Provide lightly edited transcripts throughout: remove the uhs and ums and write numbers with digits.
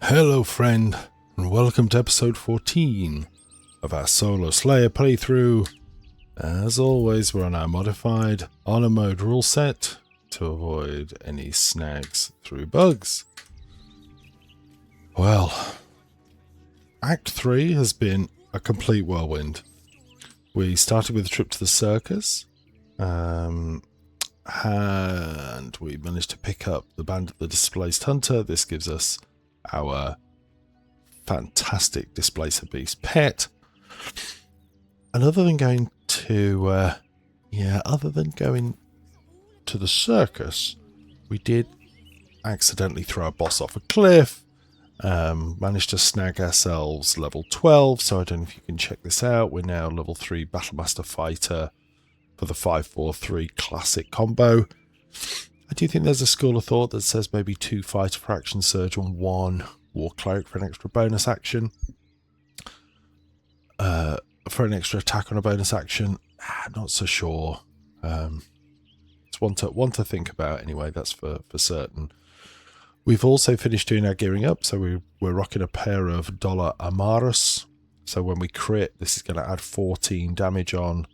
Hello friend, and welcome to episode 14 of our Solo Slayer playthrough. As always, we're on our modified honor mode rule set to avoid any snags through bugs. Well, Act 3 has been a complete whirlwind. We started with a trip to the circus, and we managed to pick up the Band of the Displaced Hunter. This gives us our fantastic Displacer Beast pet. And other than going to the circus, we did accidentally throw a boss off a cliff. Managed to snag ourselves level 12, so I don't know if you can check this out. We're now level 3 Battlemaster Fighter for the 5-4-3 classic combo. I do think there's a school of thought that says maybe 2 Fighter for Action Surge and 1 War Cleric for an extra bonus action. For an extra attack on a bonus action, not so sure. It's one to think about anyway, that's for certain. We've also finished doing our gearing up, so we're rocking a pair of Dollar Amaris. So when we crit, this is going to add 14 damage on,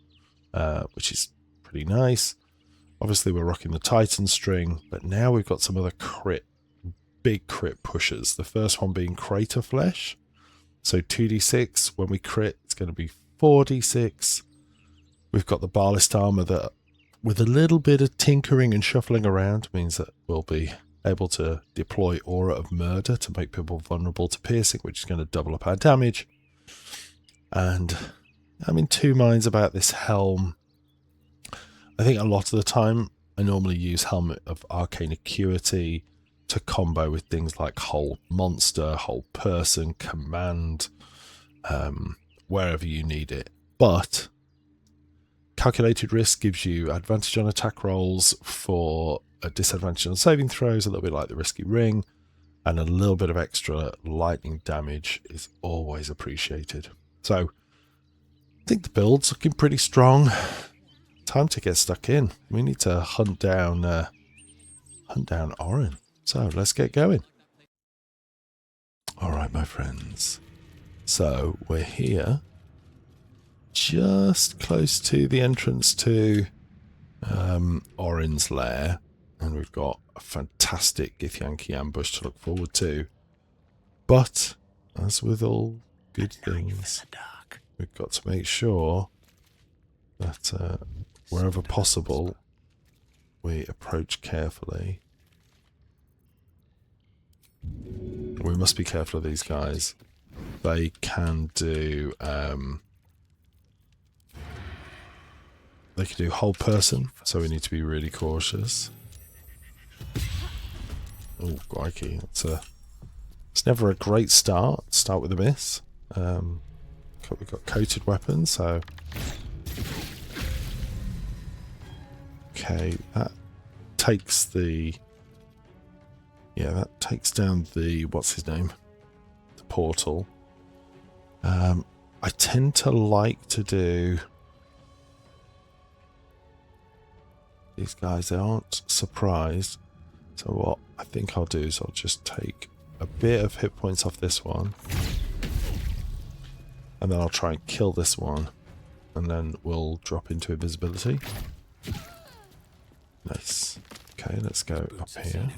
which is pretty nice. Obviously, we're rocking the Titan string, but now we've got some other big crit pushers. The first one being Crater Flesh. So 2d6. When we crit, it's going to be 4d6. We've got the Bhaalist armor that, with a little bit of tinkering and shuffling around, means that we'll be able to deploy Aura of Murder to make people vulnerable to piercing, which is going to double up our damage. And I'm in two minds about this helm. I think a lot of the time I normally use Helmet of Arcane Acuity to combo with things like Hold Monster, Hold Person, Command, wherever you need it. But Calculated Risk gives you advantage on attack rolls for a disadvantage on saving throws, a little bit like the Risky Ring, and a little bit of extra lightning damage is always appreciated. So I think the build's looking pretty strong. Time to get stuck in. We need to hunt down Orin. So let's get going. All right, my friends. So we're here, just close to the entrance to Orin's lair, and we've got a fantastic Githyanki ambush to look forward to. But as with all good things, we've got to make sure that wherever possible, we approach carefully. We must be careful of these guys. They can do Hold Person, so we need to be really cautious. Oh, crikey! It's never a great start. Start with a miss. We've got coated weapons, so. Okay, that takes down the, what's his name? The portal. I tend to like to do these guys, they aren't surprised. So what I think I'll do is I'll just take a bit of hit points off this one. And then I'll try and kill this one. And then we'll drop into invisibility. Nice. Okay, let's go up here.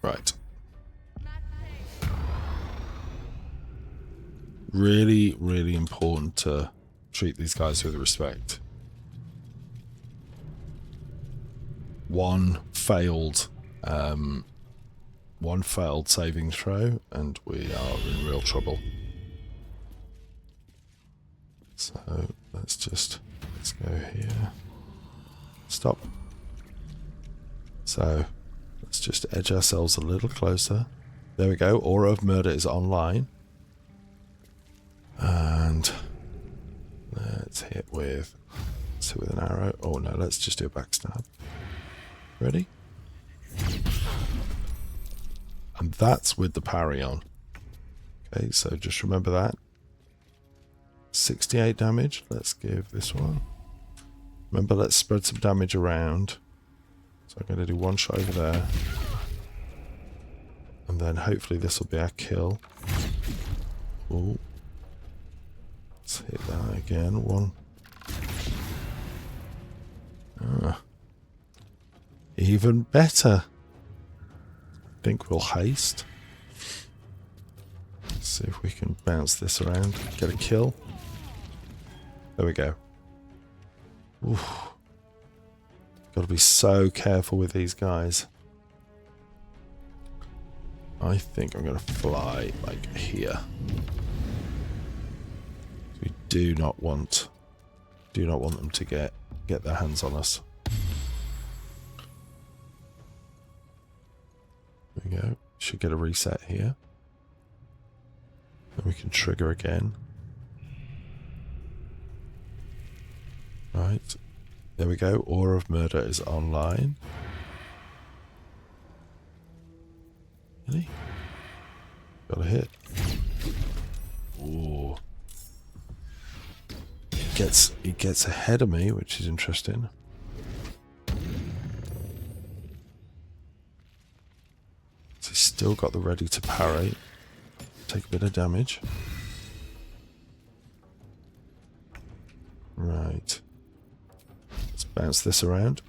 Right. Really, really important to treat these guys with respect. One failed saving throw, and we are in real trouble. So let's go here. Stop. So let's just edge ourselves a little closer. There we go. Aura of Murder is online. And let's hit with an arrow. Oh no, let's just do a backstab. Ready? And that's with the parry on. Okay, so just remember that. 68 damage. Let's give this one. Remember, let's spread some damage around. So I'm going to do one shot over there. And then hopefully this will be our kill. Ooh. Let's hit that again. One. Ah. Even better. I think we'll haste. Let's see if we can bounce this around. Get a kill. There we go. Oof. Got to be so careful with these guys. I think I'm going to fly like here. We do not want them to get their hands on us. There we go. Should get a reset here. Then we can trigger again. Right. There we go. Aura of Murder is online. Really? Got a hit. Ooh. He gets ahead of me, which is interesting. So he's still got the ready to parry. Take a bit of damage. Right. Let's bounce this around.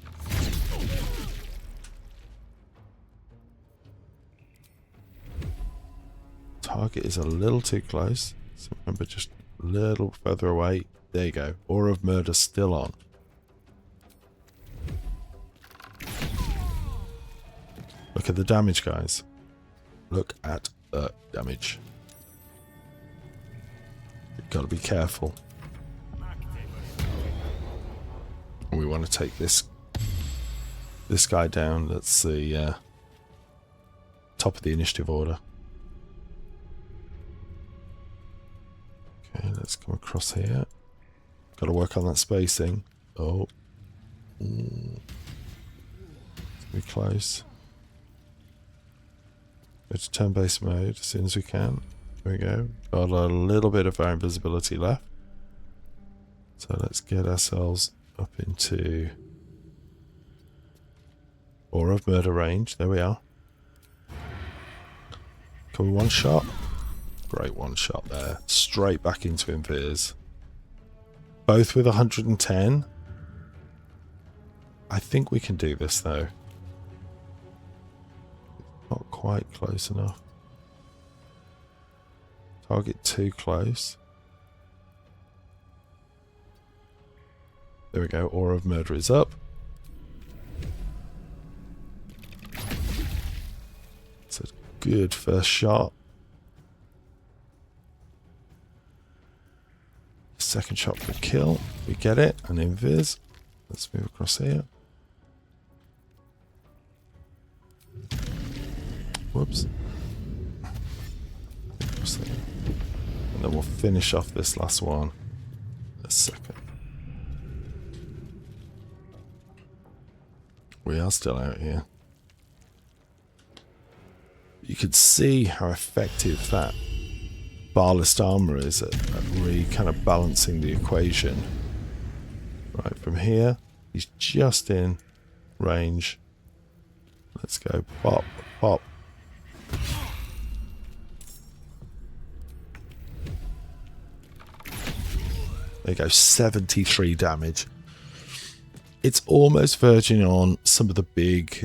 Target is a little too close. So remember, just a little further away. There you go. Aura of Murder still on. Look at the damage, guys. Look at the damage. You've got to be careful. We want to take this guy down. That's the top of the initiative order. Okay, let's come across here. Got to work on that spacing. Oh. Be close. Go to turn-based mode as soon as we can. There we go. Got a little bit of our invisibility left. So let's get ourselves up into Aura of Murder range. There we are. Can we one shot? Great one shot there. Straight back into Invis. Both with 110. I think we can do this though. Not quite close enough. Target too close. There we go. Aura of Murder is up. It's a good first shot. Second shot for kill. We get it. And invis. Let's move across here. Whoops. Across there. And then we'll finish off this last one in a second. We are still out here. You can see how effective that Bhaalist armor is at really kind of balancing the equation. Right, from here, he's just in range. Let's go pop, pop. There you go, 73 damage. It's almost verging on some of the big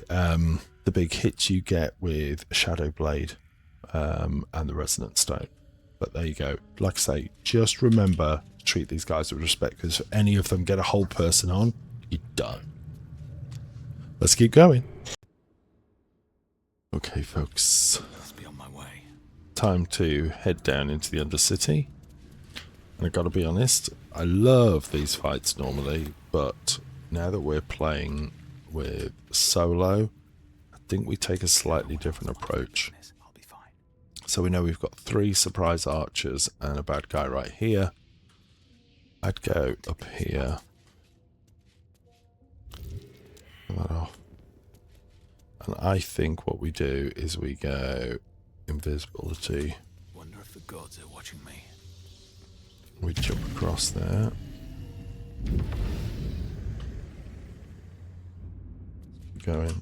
hits you get with Shadow Blade and the Resonant Stone. But there you go. Like I say, just remember to treat these guys with respect, because if any of them get a whole person on, you're done. Let's keep going. Okay, folks. Let's be on my way. Time to head down into the Undercity. And I've got to be honest, I love these fights normally, but now that we're playing with solo, I think we take a slightly different approach. I'll be fine. So we know we've got 3 surprise archers and a bad guy right here. I'd go up here. Turn that off. And I think what we do is we go invisibility. Wonder if the gods are watching me. We jump across there. going.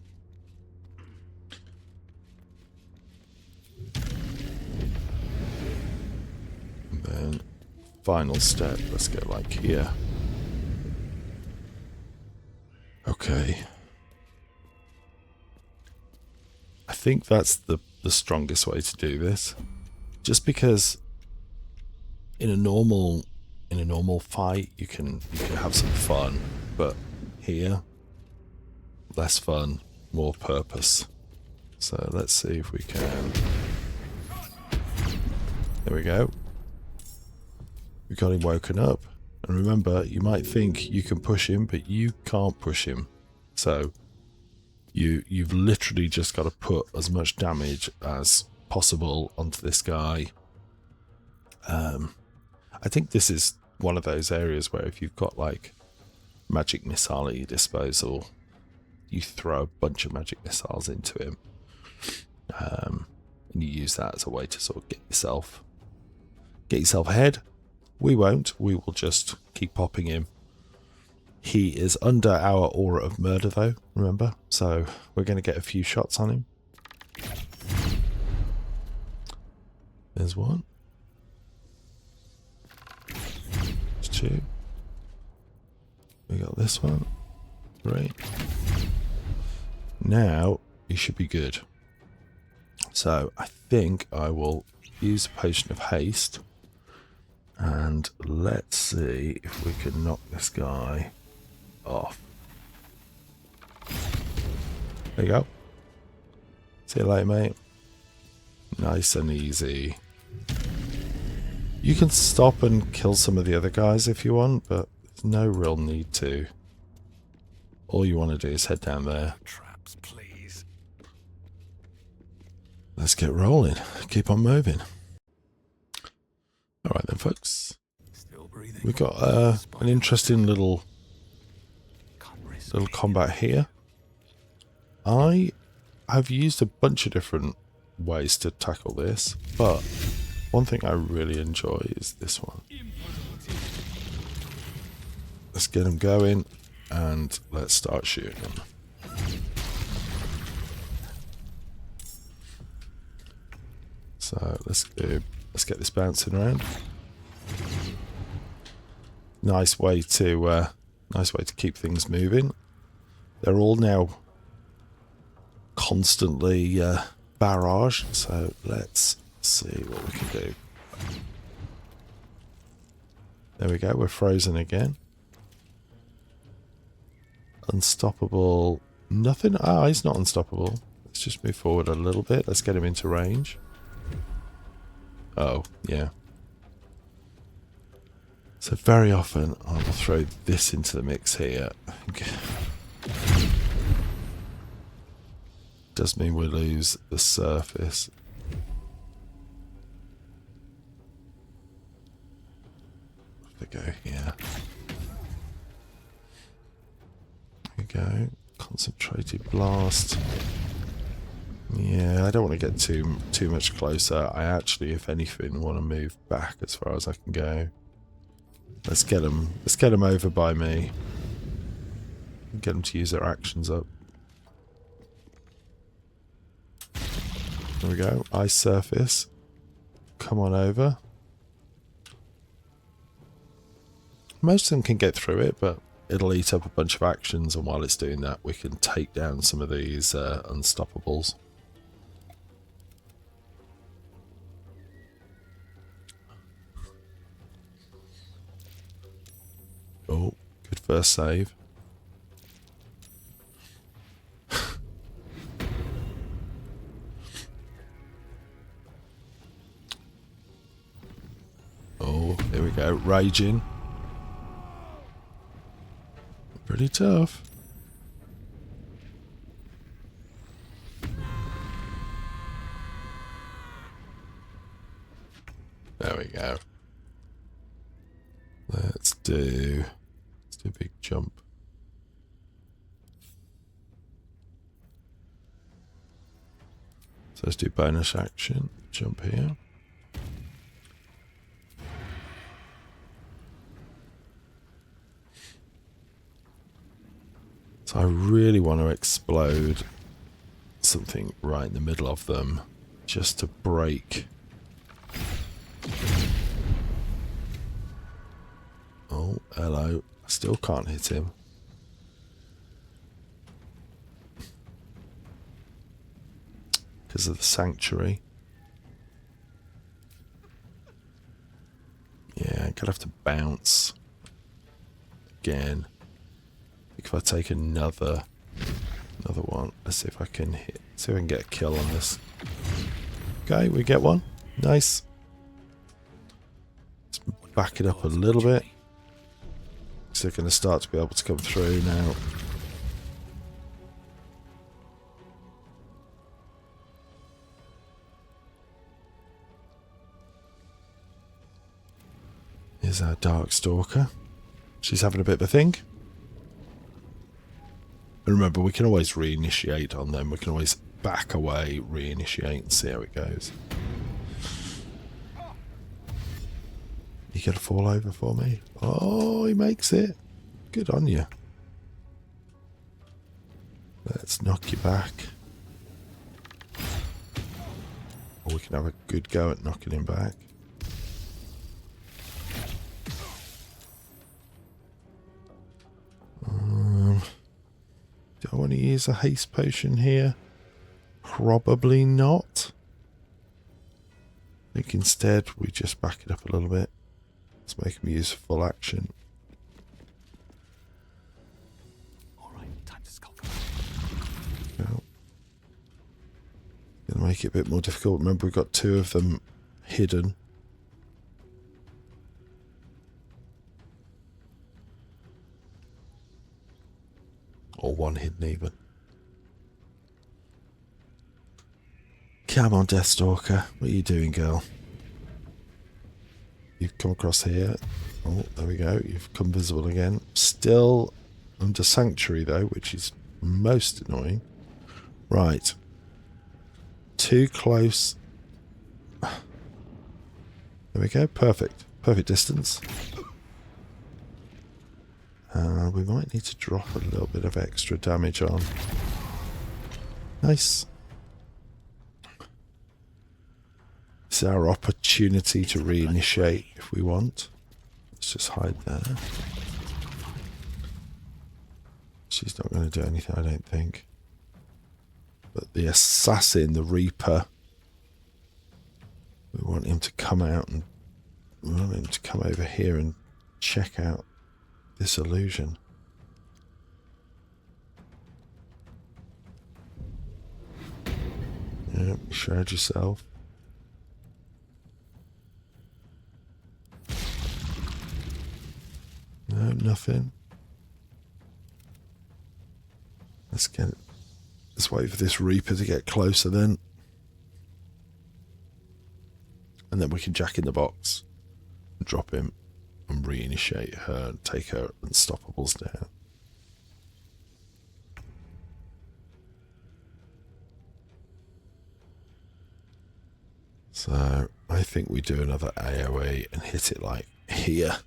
And then final step, let's go like here. Okay. I think that's the strongest way to do this. Just because in a normal fight you can have some fun, but here less fun, more purpose. So let's see if we can. There we go. We got him woken up. And remember, you might think you can push him, but you can't push him. So you've literally just got to put as much damage as possible onto this guy. I think this is one of those areas where if you've got like magic missile at your disposal, you throw a bunch of magic missiles into him. And you use that as a way to sort of get yourself ahead. We won't. We will just keep popping him. He is under our aura of murder though, remember? So we're going to get a few shots on him. There's one. There's two. We got this one. Great. Now he should be good. So I think I will use a potion of haste. And let's see if we can knock this guy off. There you go. See you later, mate. Nice and easy. You can stop and kill some of the other guys if you want, but there's no real need to. All you want to do is head down there. Traps, please. Let's get rolling. Keep on moving. Alright then, folks. Still breathing. We've got an interesting little combat here. I have used a bunch of different ways to tackle this, but one thing I really enjoy is this one. Let's get them going and let's start shooting them. So let's get this bouncing around. Nice way to keep things moving. They're all now constantly barraged, so let's see what we can do. There we go, we're frozen again. Unstoppable. Nothing. Ah, he's not unstoppable. Let's just move forward a little bit. Let's get him into range. Oh, yeah. So very often I will throw this into the mix here. Does mean we lose the surface. There we go here. There we go. Concentrated blast. Yeah, I don't want to get too much closer. I actually, if anything, want to move back as far as I can go. Let's get them over by me. Get them to use their actions up. There we go. Ice surface. Come on over. Most of them can get through it, but it'll eat up a bunch of actions, and while it's doing that, we can take down some of these unstoppables. Oh, good first save. Oh, there we go. Raging. Pretty tough. There we go. Let's do a big jump. So let's do bonus action. Jump here. So I really want to explode something right in the middle of them, just to break. Oh, hello. I still can't hit him. Because of the sanctuary. Yeah, I'm gonna have to bounce again. If I take another one, let's see if I can hit. See if I can get a kill on this. Okay, we get one. Nice. Let's back it up a little bit. So they're going to start to be able to come through now. Here's our Dark Stalker. She's having a bit of a think. And remember, we can always reinitiate on them. We can always back away, reinitiate, and see how it goes. You gonna fall over for me? Oh, he makes it. Good on you. Let's knock you back. Or we can have a good go at knocking him back. Do I want to use a haste potion here? Probably not. I think instead we just back it up a little bit. Let's make him use full action. Alright, time to skulk. Gonna make it a bit more difficult. Remember, we've got two of them hidden. Or one hidden even. Come on, Deathstalker. What are you doing, girl? You've come across here. Oh, there we go. You've come visible again. Still under Sanctuary, though, which is most annoying. Right. Too close. There we go. Perfect. Perfect distance. We might need to drop a little bit of extra damage on. Nice. This is our opportunity to reinitiate if we want. Let's just hide there. She's not going to do anything, I don't think. But the assassin, the Reaper, we want him to come out and we want him to come over here and check out this illusion. Yep, you shroud yourself. No, nothing. Let's get it. Let's wait for this Reaper to get closer then. And then we can jack in the box and drop him and reinitiate her and take her unstoppables down. So I think we do another AoE and hit it like here.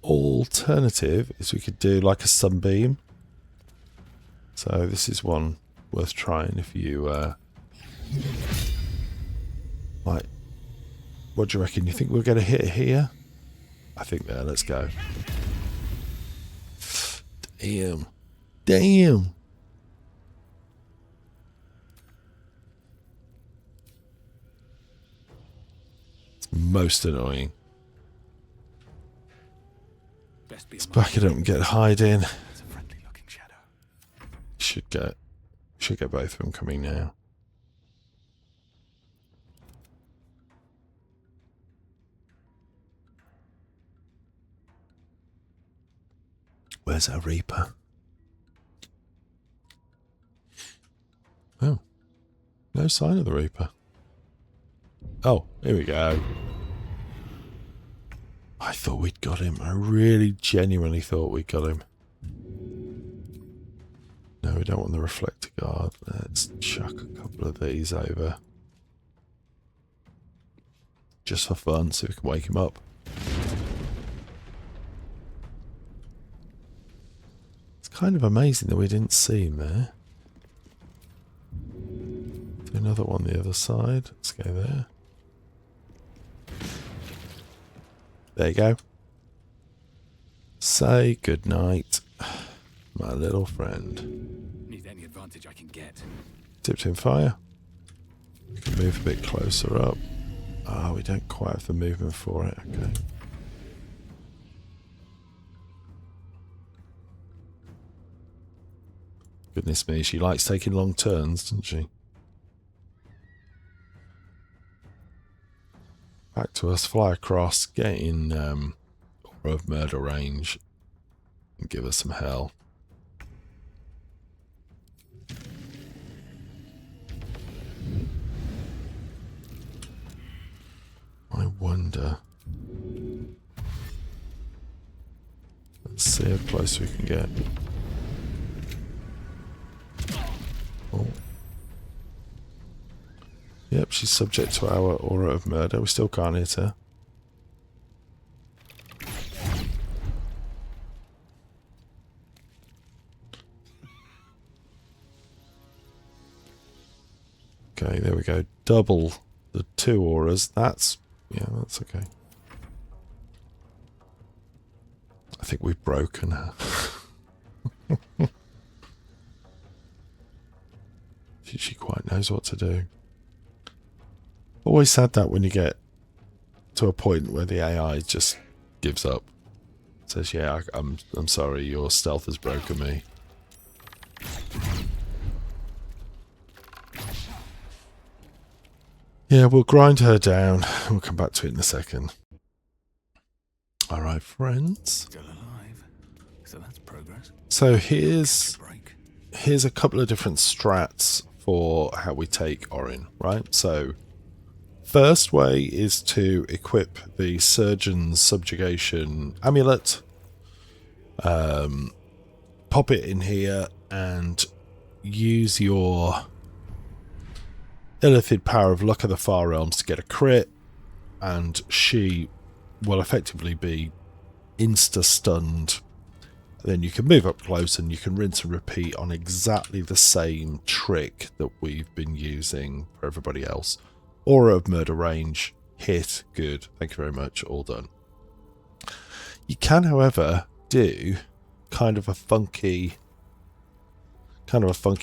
Alternative is we could do like a sunbeam. So this is one worth trying if you like. What do you reckon? You think we'll get a hit here? I think there. Let's go. Damn. Damn. It's most annoying. Let's back it up and get hide in. It's a friendly looking shadow. Should get both of them coming now. Where's our Reaper? Oh. No sign of the Reaper. Oh, here we go. I thought we'd got him. I really genuinely thought we'd got him. No, we don't want the Reflector Guard. Let's chuck a couple of these over. Just for fun, so we can wake him up. Kind of amazing that we didn't see him there. Do another one the other side. Let's go there. There you go. Say goodnight, my little friend. Need any advantage I can get. Tipped in fire. We can move a bit closer up. Ah, we don't quite have the movement for it. Okay. Goodness me, she likes taking long turns, doesn't she? Back to us, fly across, get in Aura of Murder range, and give us some hell. I wonder. Let's see how close we can get. Oh. Yep, she's subject to our Aura of Murder. We still can't hit her. Okay, there we go. Double the 2 auras. That's... yeah, that's okay. I think we've broken her. She quite knows what to do. Always sad that when you get to a point where the AI just gives up. Says, yeah, I'm sorry, your stealth has broken me. Yeah, we'll grind her down. We'll come back to it in a second. Alright, friends. Still alive. So that's progress. So here's a couple of different strats for how we take Orin, right? So first way is to equip the Surgeon's Subjugation Amulet. Pop it in here and use your Illithid Power of Luck of the Far Realms to get a crit, and she will effectively be insta-stunned. Then you can move up close and you can rinse and repeat on exactly the same trick that we've been using for everybody else. Aura of Murder range, hit, good, thank you very much, all done. You can, however, do kind of a funky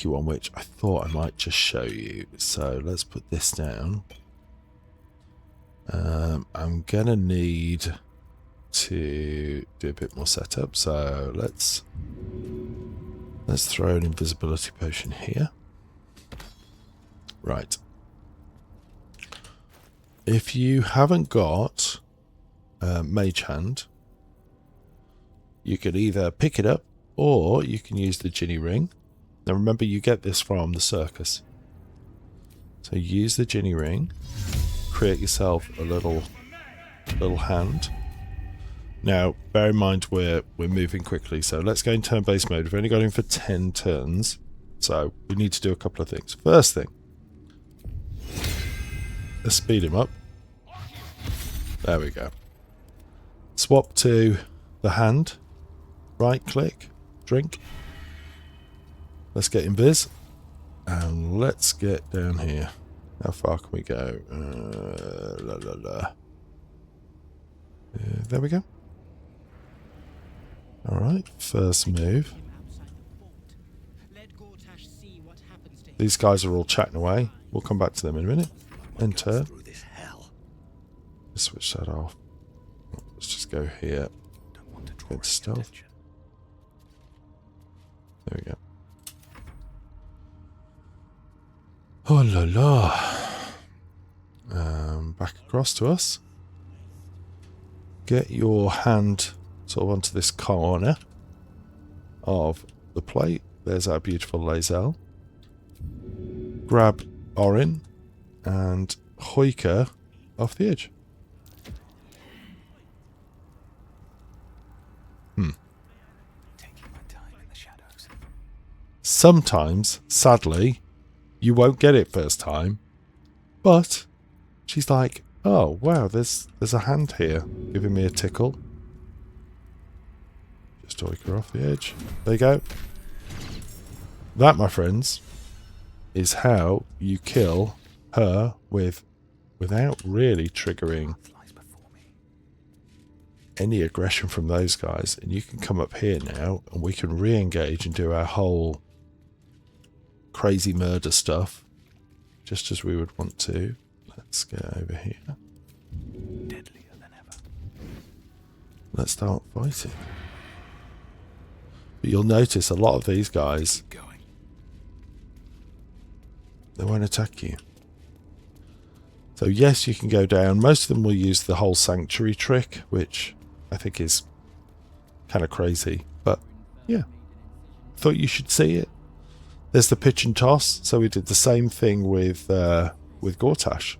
one, which I thought I might just show you. So let's put this down. I'm gonna need to do a bit more setup, so let's throw an invisibility potion here. Right. If you haven't got Mage Hand, you could either pick it up or you can use the Ginny Ring. Now remember, you get this from the circus. So use the Ginny Ring, create yourself a little hand. Now, bear in mind we're moving quickly, so let's go in turn-based mode. We've only got him for 10 turns, so we need to do a couple of things. First thing, let's speed him up. There we go. Swap to the hand. Right-click, drink. Let's get invis, and let's get down here. How far can we go? There we go. Alright, first move. These guys are all chatting away. We'll come back to them in a minute. Enter. Let's switch that off. Let's just go here. Go to stealth. There we go. Oh la la. Back across to us. Get your hand sort of onto this corner of the plate. There's our beautiful Lae'zel. Grab Orin and hoik her off the edge. Taking my time in the shadows. Sometimes, sadly, you won't get it first time, but she's like, oh wow, there's a hand here giving me a tickle. Just toik her off the edge. There you go. That, my friends, is how you kill her without really triggering any aggression from those guys. And you can come up here now and we can re-engage and do our whole crazy murder stuff just as we would want to. Let's go over here. Deadlier than ever. Let's start fighting. But you'll notice a lot of these guys, Going. they won't attack you. So yes, you can go down. Most of them will use the whole sanctuary trick, which I think is kind of crazy. But yeah, thought you should see it. There's the pitch and toss. So we did the same thing with Gortash.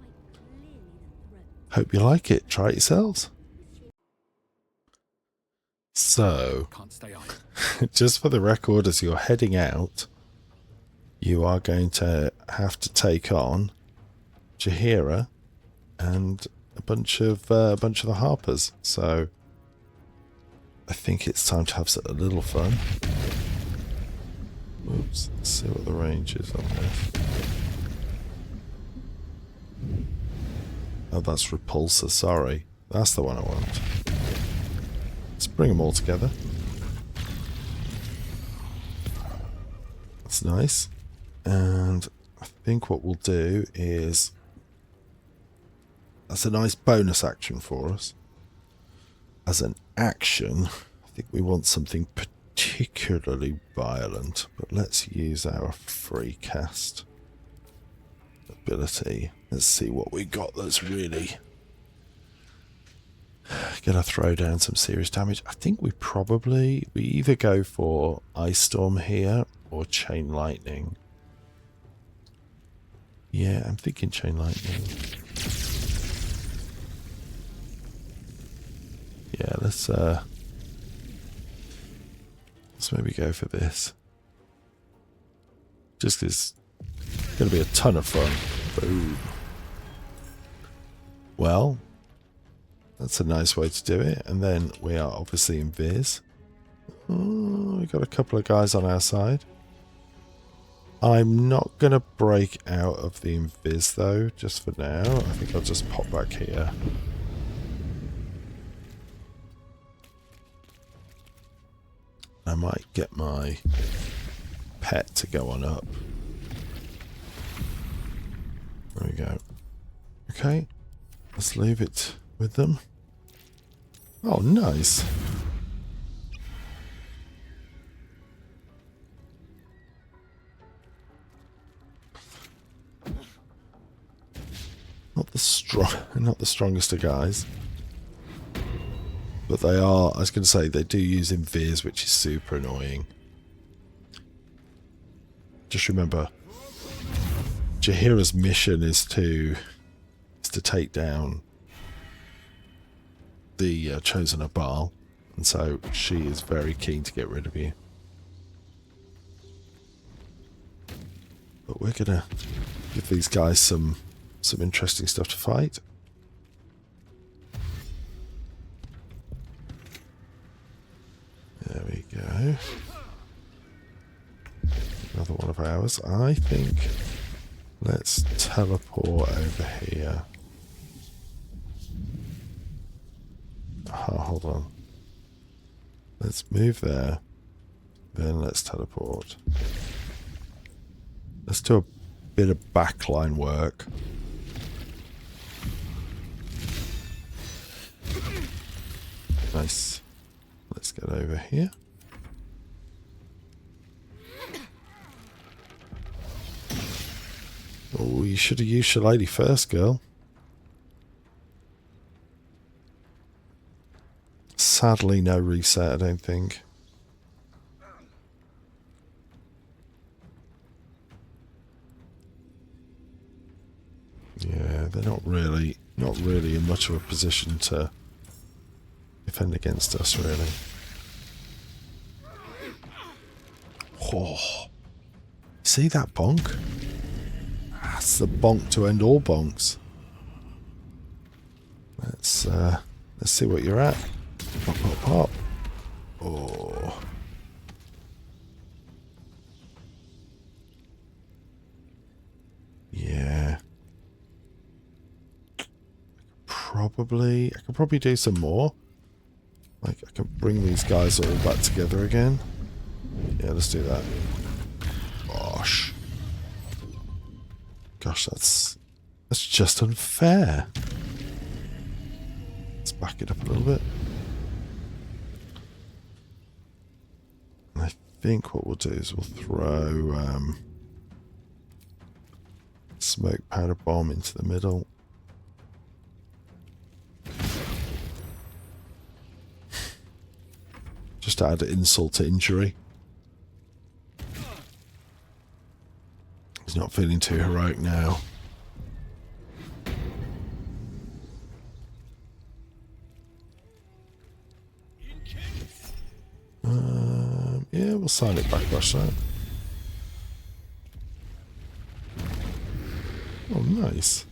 Hope you like it. Try it yourselves. So, Can't stay on. just for the record, as you're heading out, you are going to have to take on Jaheira and a bunch of the harpers. So I think it's time to have a little fun. Oops, let's see what the range is on this. Oh, that's repulsor, sorry. That's the one I want. Let's bring them all together. That's nice. And I think what we'll do is, that's a nice bonus action for us. As an action, I think we want something particularly violent, but let's use our free cast ability. Let's see what we got that's really gonna throw down some serious damage. I think we either go for Ice Storm here or Chain Lightning. Yeah, I'm thinking Chain Lightning. Yeah, let's maybe go for this. Just 'cause it's going to be a ton of fun. Boom. Well, that's a nice way to do it. And then we are obviously in Viz. Oh, we've got a couple of guys on our side. I'm not going to break out of the invis though, just for now. I think I'll just pop back here. I might get my pet to go on up. There we go. Okay, let's leave it with them. Oh, nice. Not the strongest of guys. But they are, I was going to say, they do use invis, which is super annoying. Just remember, Jaheira's mission is to take down the Chosen of Bhaal, and so she is very keen to get rid of you. But we're going to give these guys some interesting stuff to fight. There we go. Another one of ours. I think let's teleport over here. Oh, hold on. Let's move there. Then let's teleport. Let's do a bit of backline work. Nice. Let's get over here. Oh, you should have used Shillelagh first, girl. Sadly, no reset, I don't think. Yeah, they're not really in much of a position to defend against us, really. Oh, see that bonk? That's the bonk to end all bonks. Let's see what you're at. Pop, pop, pop. Oh. Yeah. I could probably do some more. Like, I can bring these guys all back together again. Yeah, let's do that. Gosh. Gosh, that's just unfair. Let's back it up a little bit. I think what we'll do is we'll throw smoke powder bomb into the middle. Just to add insult to injury. He's not feeling too heroic now. Yeah, we'll sign it backlash that. Oh, nice.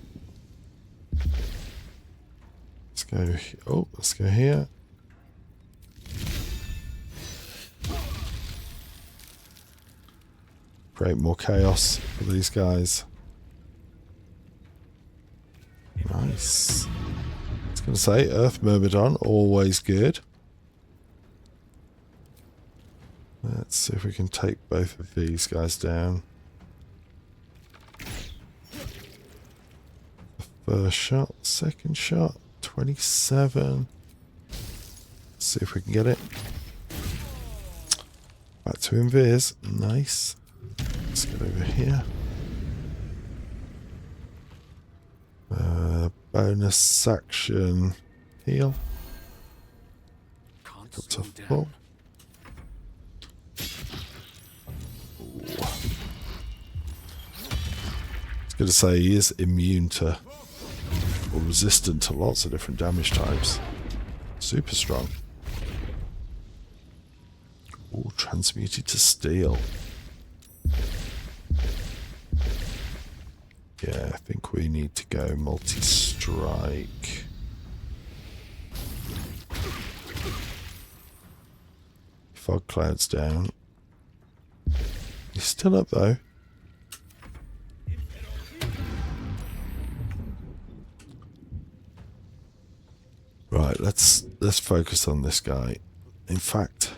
Let's go. Oh, let's go here. Create more chaos for these guys. Nice. I was going to say, Earth Myrmidon, always good. Let's see if we can take both of these guys down. The first shot, second shot, 27. Let's see if we can get it. Back to invis. Nice. Let's get over here. Bonus action heal. Up to full. I was going to say he is immune to or resistant to lots of different damage types. Super strong. Oh, transmuted to steel. Yeah, I think we need to go multi-strike. Fog clouds down. He's still up though. Right, let's focus on this guy. In fact,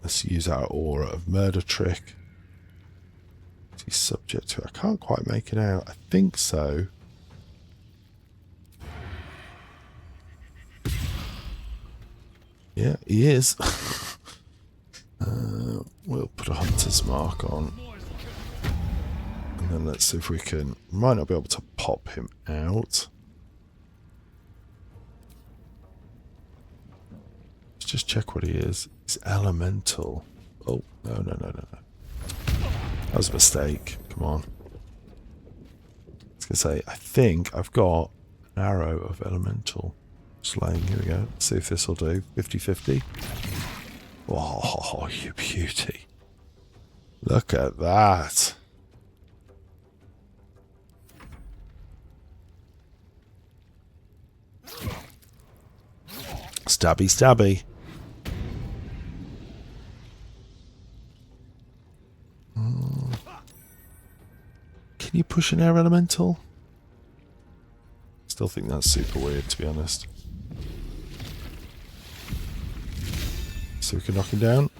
let's use our aura of murder trick. Is he subject to it? I can't quite make it out. I think so. Yeah, he is. We'll put a hunter's mark on. And then let's see if we can... Might not be able to pop him out. Let's just check what he is. He's elemental. Oh, no. That was a mistake. Come on. I was going to say, I think I've got an arrow of elemental slaying. Here we go. Let's see if this will do. 50-50. Oh, you beauty. Look at that. Stabby, stabby. Can you push an air elemental? Still think that's super weird, to be honest. So we can knock him down.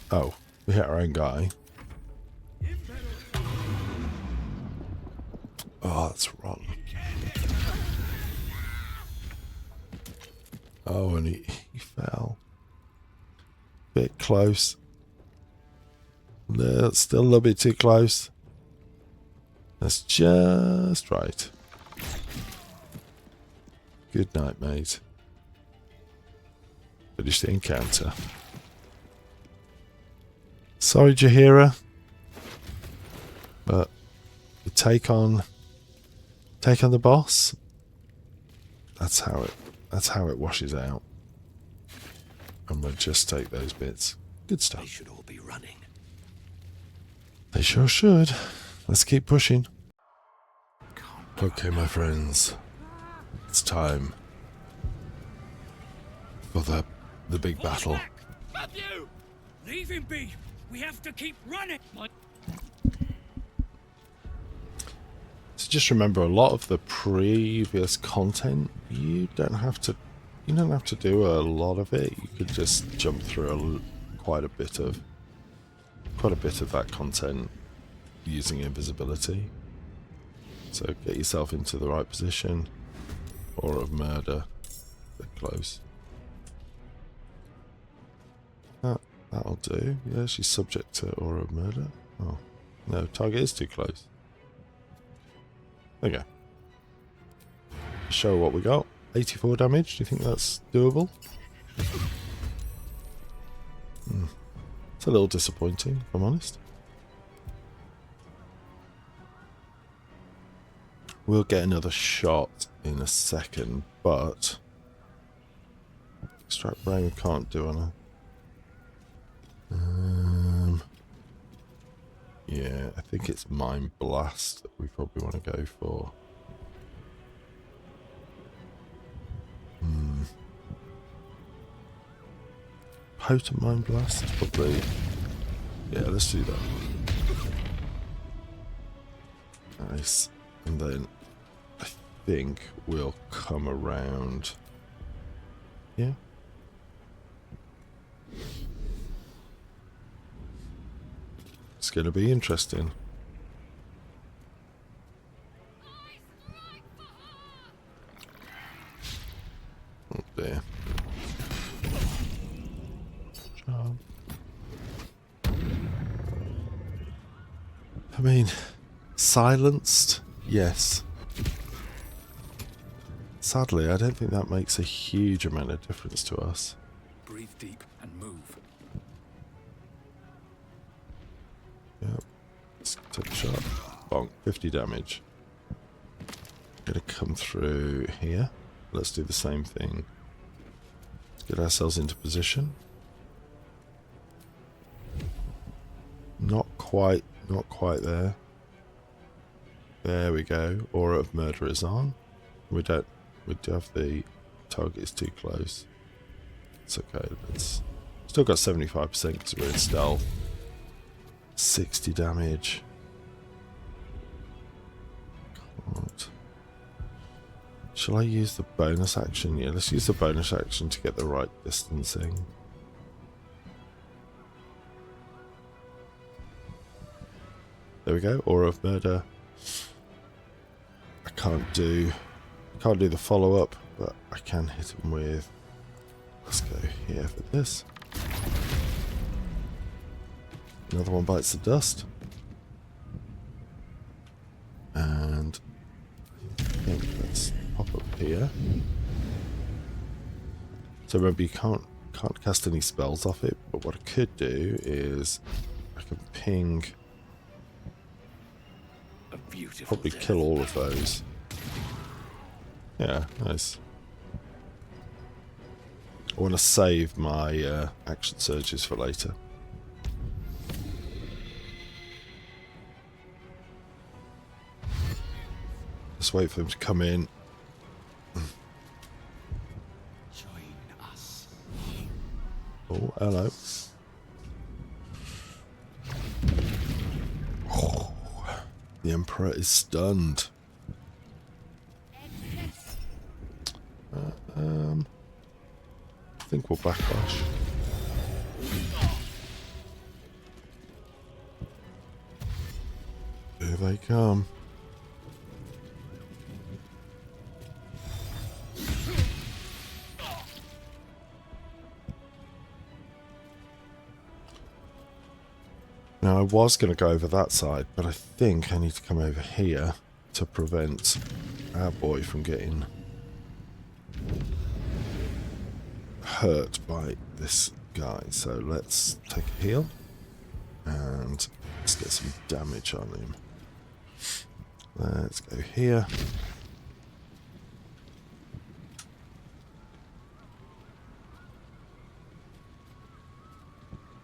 Oh, we hit our own guy. Oh, that's rotten. Oh, and he fell. Bit close. No, still a little bit too close. That's just right. Good night, mate. Finish the encounter. Sorry, Jaheira, but you take on the boss. That's how it washes out. And we'll just take those bits. Good stuff. They should all be running. They sure should. Let's keep pushing. Okay, my friends. It's time. for the big battle. Matthew! Leave him be. We have to keep running. So just remember, a lot of the previous content, you don't have to do a lot of it. You could just jump through quite a bit of that content using invisibility. So get yourself into the right position. Or of murder. A bit close. That'll do. Yeah, she's subject to aura of murder. Oh, no, target is too close. There you go. Show what we got. 84 damage. Do you think that's doable? It's a little disappointing, if I'm honest. We'll get another shot in a second, but extract brain we can't do on her. Yeah, I think it's Mind Blast that we probably want to go for. Potent Mind Blast is probably... Yeah, let's do that. Nice. And then I think we'll come around. Yeah. It's going to be interesting. Oh dear. Job. I mean, silenced? Yes. Sadly, I don't think that makes a huge amount of difference to us. Breathe deep and move. Yep. Let's take a shot. Bonk. 50 damage. Gonna come through here. Let's do the same thing. Let's get ourselves into position. Not quite there. There we go. Aura of Murder is on. We do have the target is too close. It's okay. It's still got 75% because we're in stealth. 60 damage. Can't. Shall I use the bonus action? Yeah, let's use the bonus action to get the right distancing. There we go. Aura of Murder. I can't do the follow-up, but I can hit him with... Let's go here for this. Another one bites the dust. And I think let's pop up here. So remember, you can't cast any spells off it, but what I could do is I can ping... Probably kill all of those. Yeah, nice. I want to save my action surges for later. Let's wait for them to come in. Join us. Oh, hello. Oh, the Emperor is stunned. I think we'll backlash. Here they come. Now I was going to go over that side, but I think I need to come over here to prevent our boy from getting hurt by this guy. So let's take a heal and let's get some damage on him. Let's go here.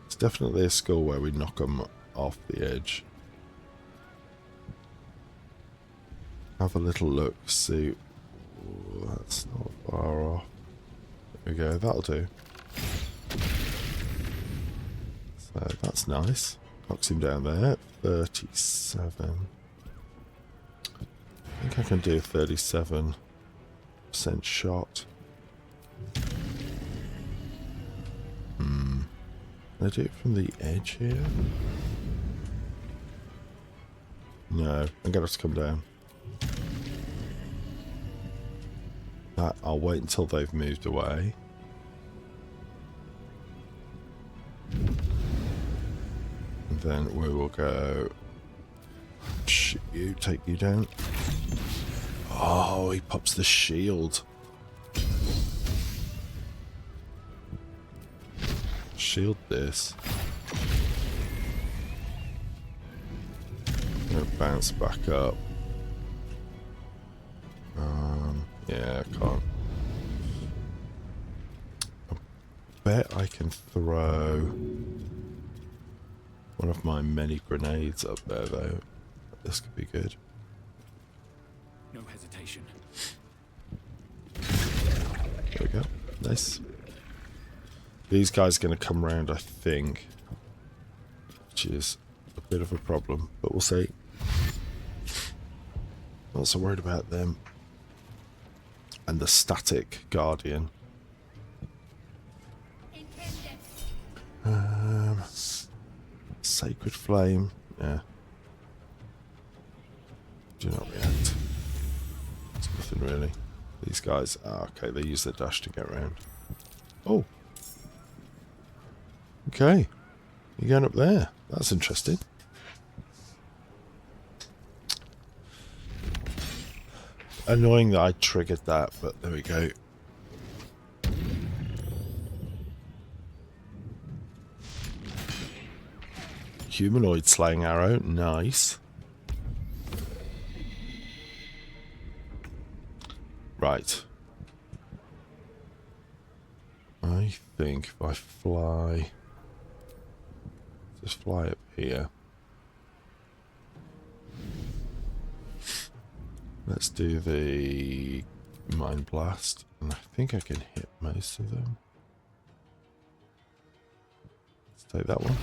It's definitely a skill where we knock them off the edge. Have a little look, see. Ooh, that's not far off. There we go, that'll do. So that's nice. Knocks him down there. 37. I think I can do a 37% shot. Can I do it from the edge here? No, I'm gonna have to come down. I'll wait until they've moved away. And then we will go shoot you, take you down. Oh, he pops the shield. Shield this. I'm gonna bounce back up. Yeah, I can't. I bet I can throw one of my many grenades up there, though. This could be good. No hesitation. There we go. Nice. These guys are going to come round, I think. Which is a bit of a problem, but we'll see. Not so worried about them. And the static guardian. Sacred flame. Yeah. Do not react. It's nothing really. These guys. Okay, they use their dash to get around. Oh. Okay. You're going up there. That's interesting. Annoying that I triggered that, but there we go. Humanoid slaying arrow. Nice. Right. I think if I fly... Just fly up here. Let's do the Mind Blast. And I think I can hit most of them. Let's take that one.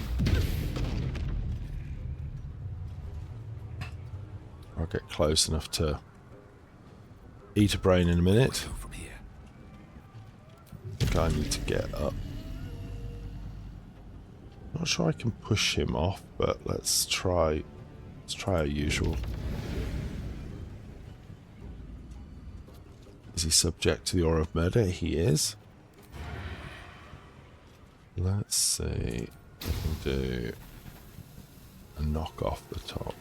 I'll get close enough to eat a brain in a minute. From here. I think I need to get up. Not sure I can push him off, but let's try our usual. Is he subject to the aura of murder? He is. Let's see. I can do a knock off the top.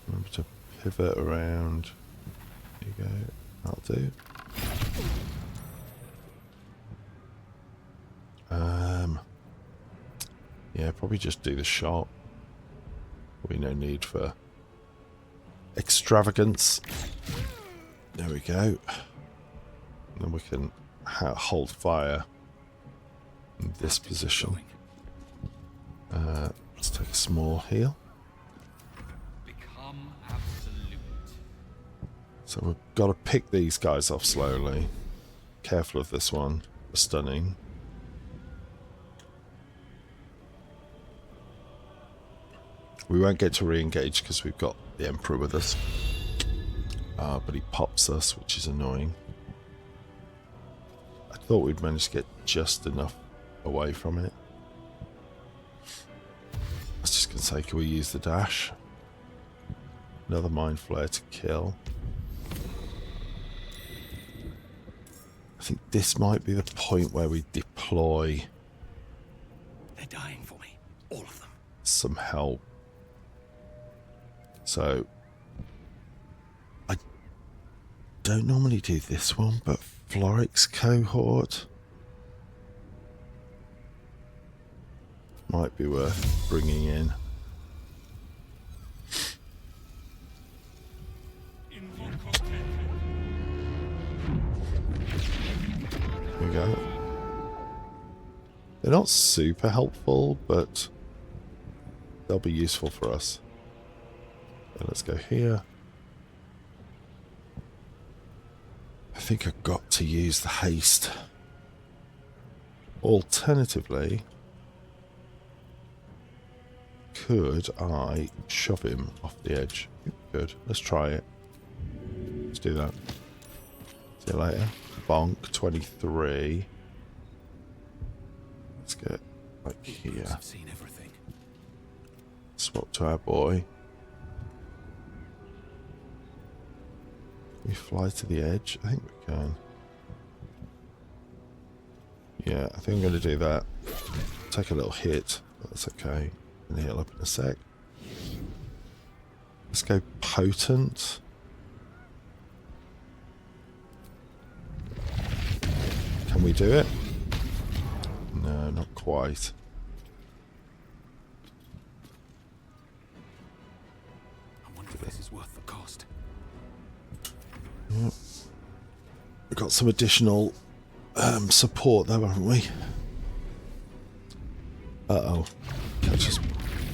Remember to pivot around. There you go. That'll do. Yeah, probably just do the shot. Probably no need for extravagance. There we go. And then we can hold fire in this position. Let's take a small heal. Become absolute. So we've got to pick these guys off slowly. Careful of this one. The stunning. We won't get to re-engage because we've got the Emperor with us. But he pops us, which is annoying. I thought we'd manage to get just enough away from it. I was just going to say, can we use the dash? Another Mind Flare to kill. I think this might be the point where we deploy... They're dying for me. All of them. Some help. So... I don't normally do this one, but Floric's cohort might be worth bringing in. Here we go. They're not super helpful, but they'll be useful for us. So let's go here. I think I've got to use the haste. alternatively, could I shove him off the edge? Good. Let's try it. Let's do that. See you later. Bonk. 23. Let's get like here. I've seen everything. Swap to our boy. We fly to the edge? I think we can. Yeah, I think I'm going to do that. Take a little hit. That's okay. And heal up in a sec. Let's go potent. Can we do it? No, not quite. I wonder if this is worth the cost. Yep. We've got some additional support though, haven't we? Uh-oh. Catch us.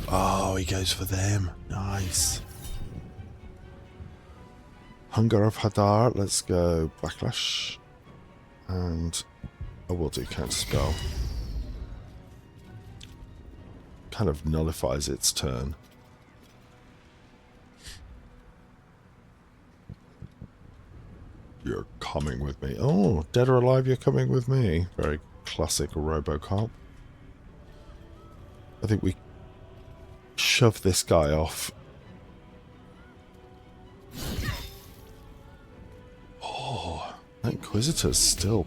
Oh, he goes for them. Nice. Hunger of Hadar. Let's go Backlash. And I will do Counter Spell. Kind of nullifies its turn. You're coming with me. Oh, dead or alive, you're coming with me. Very classic Robocop. I think we shove this guy off. Oh, that Inquisitor's still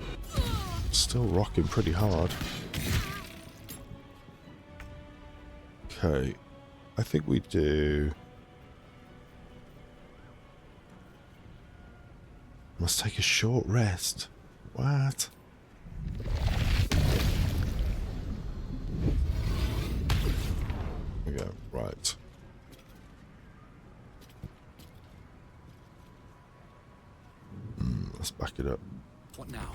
rocking pretty hard. Okay, I think we do. Must take a short rest. What? There we go. Right. Let's back it up. What now?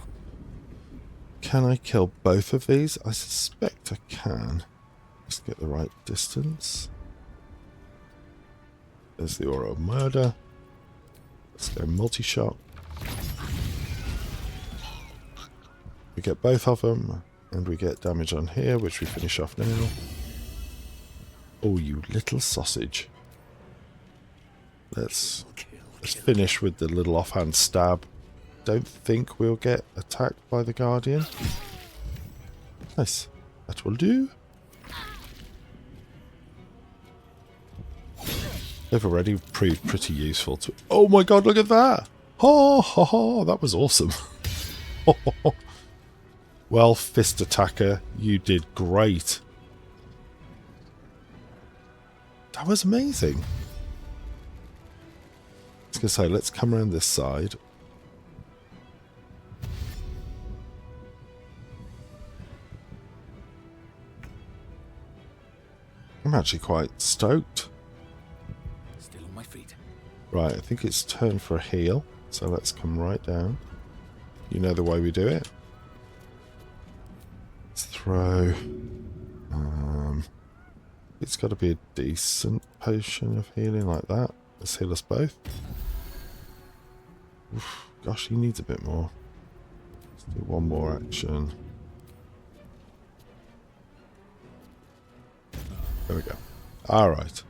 Can I kill both of these? I suspect I can. Just get the right distance. There's the Aura of Murder. Let's go multi-shot. We get both of them, and we get damage on here, which we finish off now. Oh, you little sausage. Let's finish with the little offhand stab. Don't think we'll get attacked by the Guardian. Nice. That will do. They've already proved pretty useful to... Oh my god, look at that! Ha ha ha, that was awesome. Well, Fist Attacker, you did great. That was amazing. I was going to say, let's come around this side. I'm actually quite stoked. Still on my feet. Right, I think it's turn for a heal. So let's come right down. You know the way we do it. Let's throw... it's got to be a decent potion of healing like that. Let's heal us both. Oof, gosh, he needs a bit more. Let's do one more action. There we go. Alright.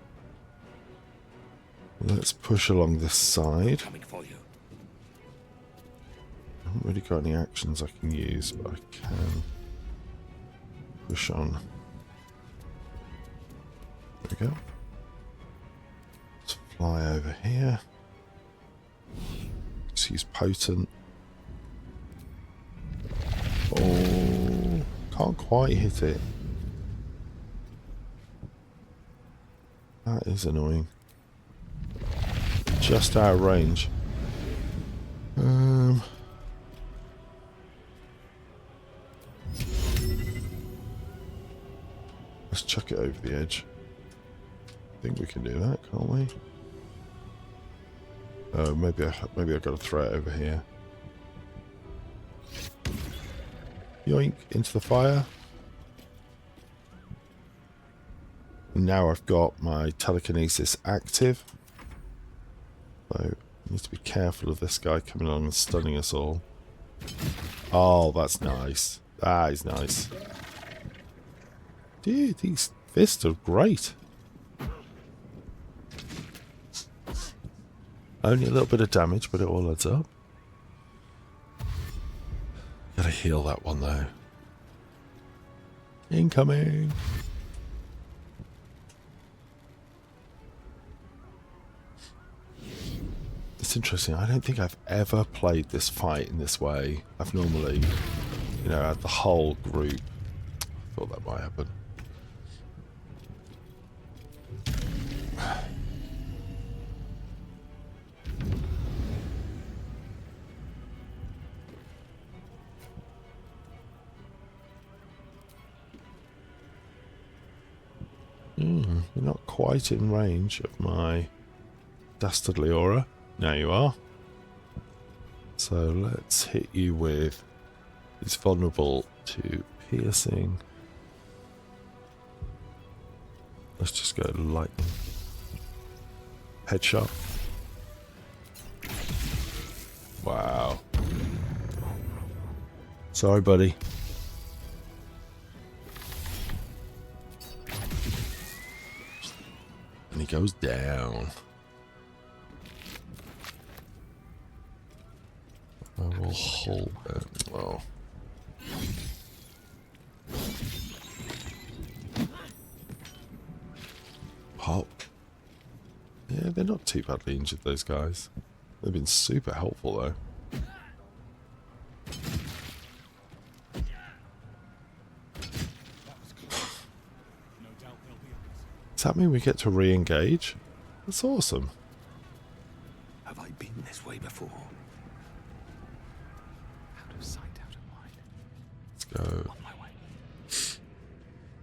Let's push along this side. Coming for you. I haven't really got any actions I can use, but I can push on. There we go. Let's fly over here. Let's use potent. Oh, can't quite hit it. That is annoying. Just out of range. Let's chuck it over the edge. I think we can do that, can't we? Oh, maybe I've got to throw it over here. Yoink, into the fire. Now I've got my telekinesis active. So I need to be careful of this guy coming along and stunning us all. Oh, that's nice. Ah, he's nice. Dude, these fists are great. Only a little bit of damage, but it all adds up. Gotta heal that one though. Incoming! It's interesting. I don't think I've ever played this fight in this way. I've normally, you know, had the whole group. I thought that might happen. You're not quite in range of my dastardly aura. Now you are. So let's hit you with... He's vulnerable to piercing. Let's just go lightning. Headshot. Wow. Sorry, buddy. And he goes down. I will hold it. Well. Pop. Yeah, they're not too badly injured, those guys. They've been super helpful, though. Does that mean we get to re-engage? That's awesome. Have I been this way before? Out of sight, out of mind. Let's go. On my way.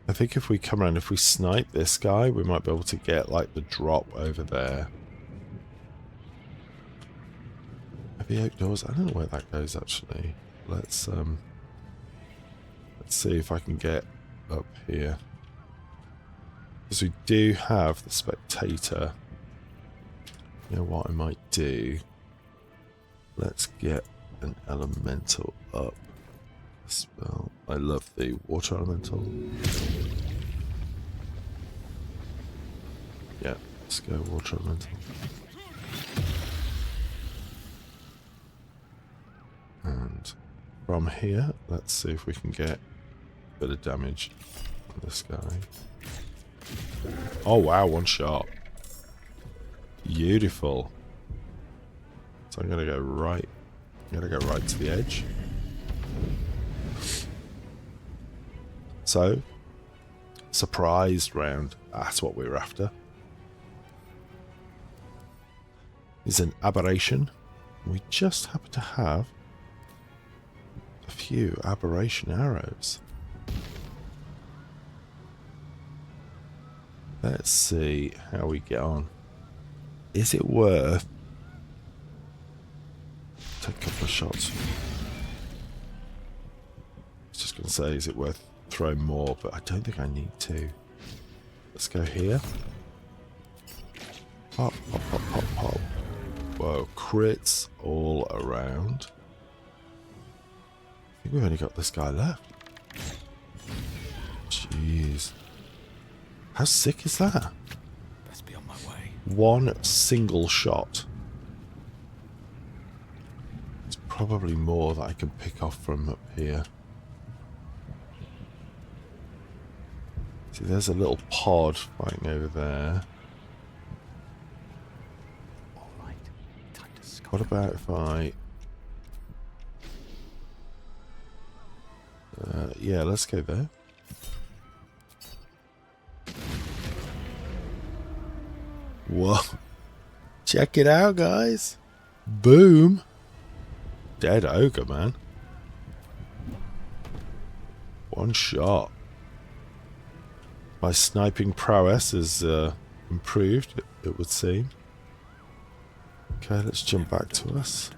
I think if we come around, if we snipe this guy, we might be able to get like the drop over there. Heavy oak doors. I don't know where that goes actually. Let's see if I can get up here. Because we do have the spectator. You know what I might do? Let's get an elemental up. Spell. I love the water elemental. Yeah, let's go water elemental. And from here, let's see if we can get a bit of damage on this guy. Oh wow, one shot. Beautiful. So I'm gonna go right. I'm gonna go right to the edge. So, surprised round. That's what we were after. Is an aberration. We just happen to have a few aberration arrows. Let's see how we get on. Is it worth... Take a couple of shots. I was just going to say, is it worth throwing more? But I don't think I need to. Let's go here. Pop, pop, pop, pop, pop. Whoa, crits all around. I think we've only got this guy left. Jeez. How sick is that? Best be on my way. One single shot. It's probably more that I can pick off from up here. See, there's a little pod fighting over there. All right. Time to scout. What about if I... yeah, let's go there. Whoa. Check it out, guys. Boom. Dead ogre, man. One shot. My sniping prowess is improved, it would seem. Okay, let's jump back to us.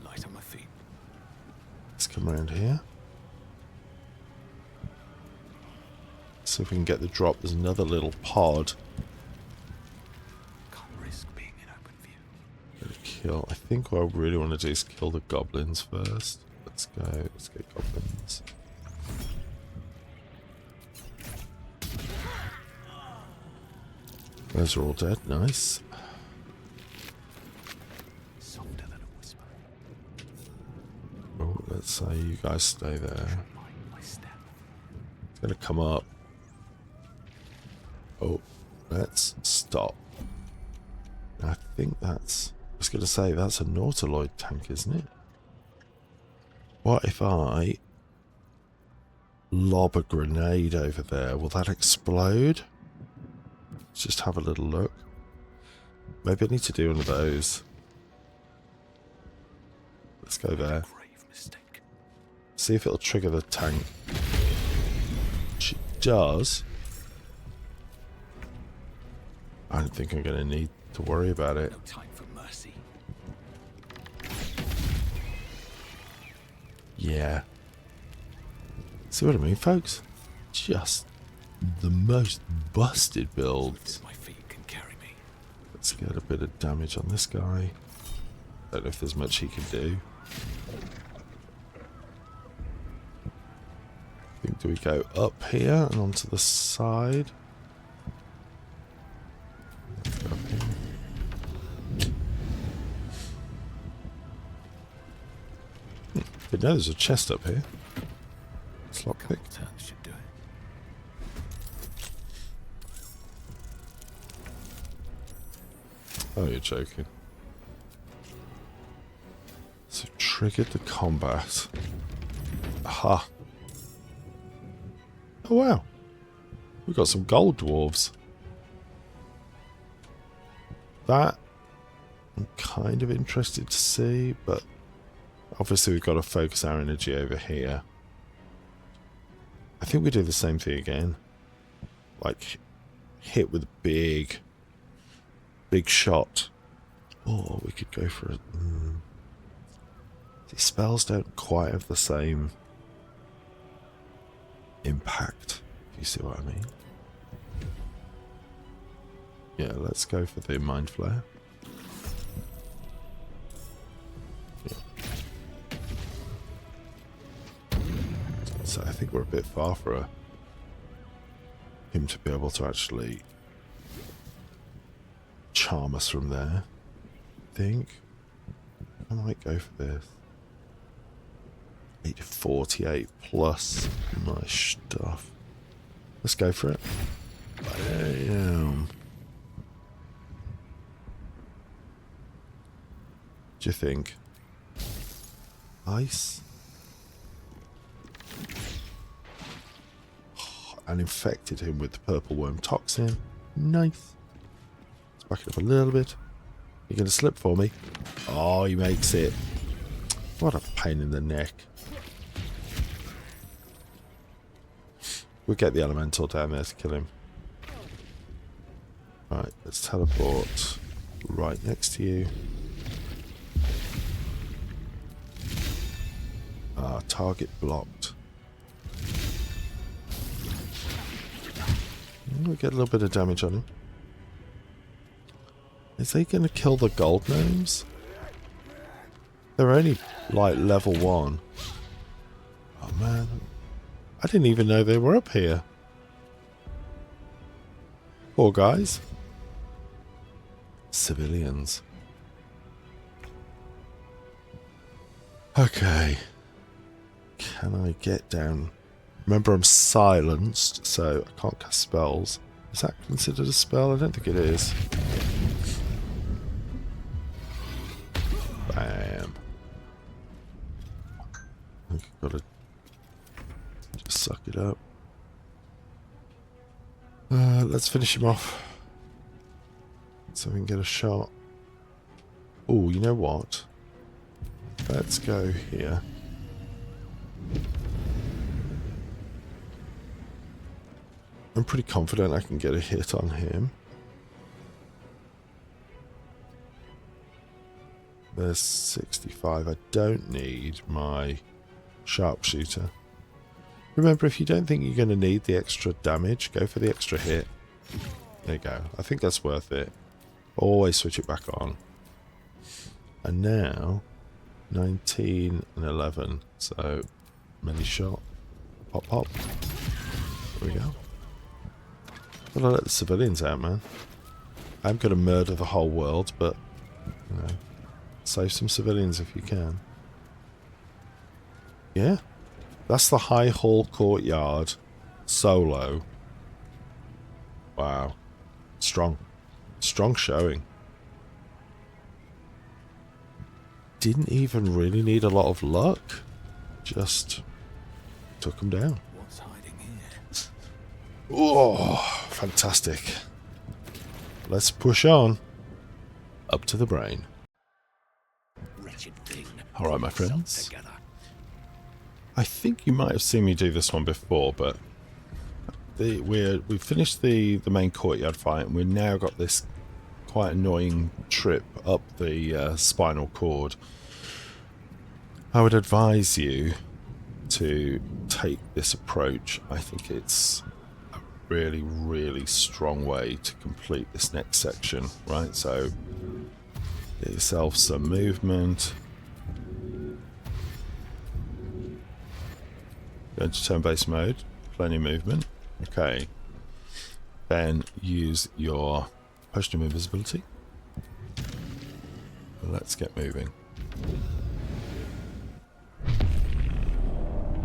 Light on my feet. Let's come around here. See if we can get the drop. There's another little pod. Kill. I think what I really want to do is kill the goblins first. Let's go. Let's get goblins. Those are all dead. Nice. Softer than a whisper. Oh, let's say you guys stay there. Mind my step. It's going to come up. Oh, let's stop. I think that's... I was going to say, that's a nautiloid tank, isn't it? What if I lob a grenade over there? Will that explode? Let's just have a little look. Maybe I need to do one of those. Let's go there. Grave mistake. See if it'll trigger the tank. Which it does. I don't think I'm going to need to worry about it. No time for mercy. Yeah. See what I mean, folks? Just the most busted builds. My feet can carry me. Let's get a bit of damage on this guy. Don't know if there's much he can do. I think, do we go up here and onto the side? Let's go up here. Didn't know there's a chest up here. It's lockpick. Turn should do it. Oh, you're joking. So triggered the combat. Aha. Oh wow. We've got some gold dwarves. That I'm kind of interested to see, but obviously we've got to focus our energy over here. I think we do the same thing again. Like, hit with a big shot. Or we could go for it. These spells don't quite have the same impact, if you see what I mean. Yeah, let's go for the Mind Flare. So I think we're a bit far for him to be able to actually charm us from there. I think I might go for this. 848 plus my stuff. Let's go for it. Bam. What do you think? Ice? And infected him with the purple worm toxin. Nice. Let's back it up a little bit. You're going to slip for me. Oh, he makes it. What a pain in the neck. We'll get the elemental down there to kill him. Right, let's teleport right next to you. Target blocked. We'll get a little bit of damage on him. Is he going to kill the gold gnomes? They're only like level 1. Oh man. I didn't even know they were up here. Poor guys. Civilians. Okay. Can I get down? Remember, I'm silenced, so I can't cast spells. Is that considered a spell? I don't think it is. Bam. I think I've got to just suck it up. Let's finish him off. So we can get a shot. Oh, you know what? Let's go here. I'm pretty confident I can get a hit on him. There's 65. I don't need my sharpshooter. Remember, if you don't think you're going to need the extra damage, go for the extra hit. There you go. I think that's worth it. Always switch it back on. And now, 19 and 11. So, melee shot. Pop, pop. There we go. Gotta let the civilians out, man. I'm going to murder the whole world, but you know, save some civilians if you can. Yeah, that's the High Hall Courtyard solo. Wow, strong showing. Didn't even really need a lot of luck, just took them down. What's hiding here? Oh, fantastic. Let's push on up to the brain. Wretched thing. Alright, my friends. Together. I think you might have seen me do this one before, but we've finished the main courtyard fight, and we've now got this quite annoying trip up the spinal cord. I would advise you to take this approach. I think it's a really, really strong way to complete this next section, right? So get yourself some movement. Go into turn-based mode, plenty of movement. Okay. Then use your potion of invisibility. Let's get moving.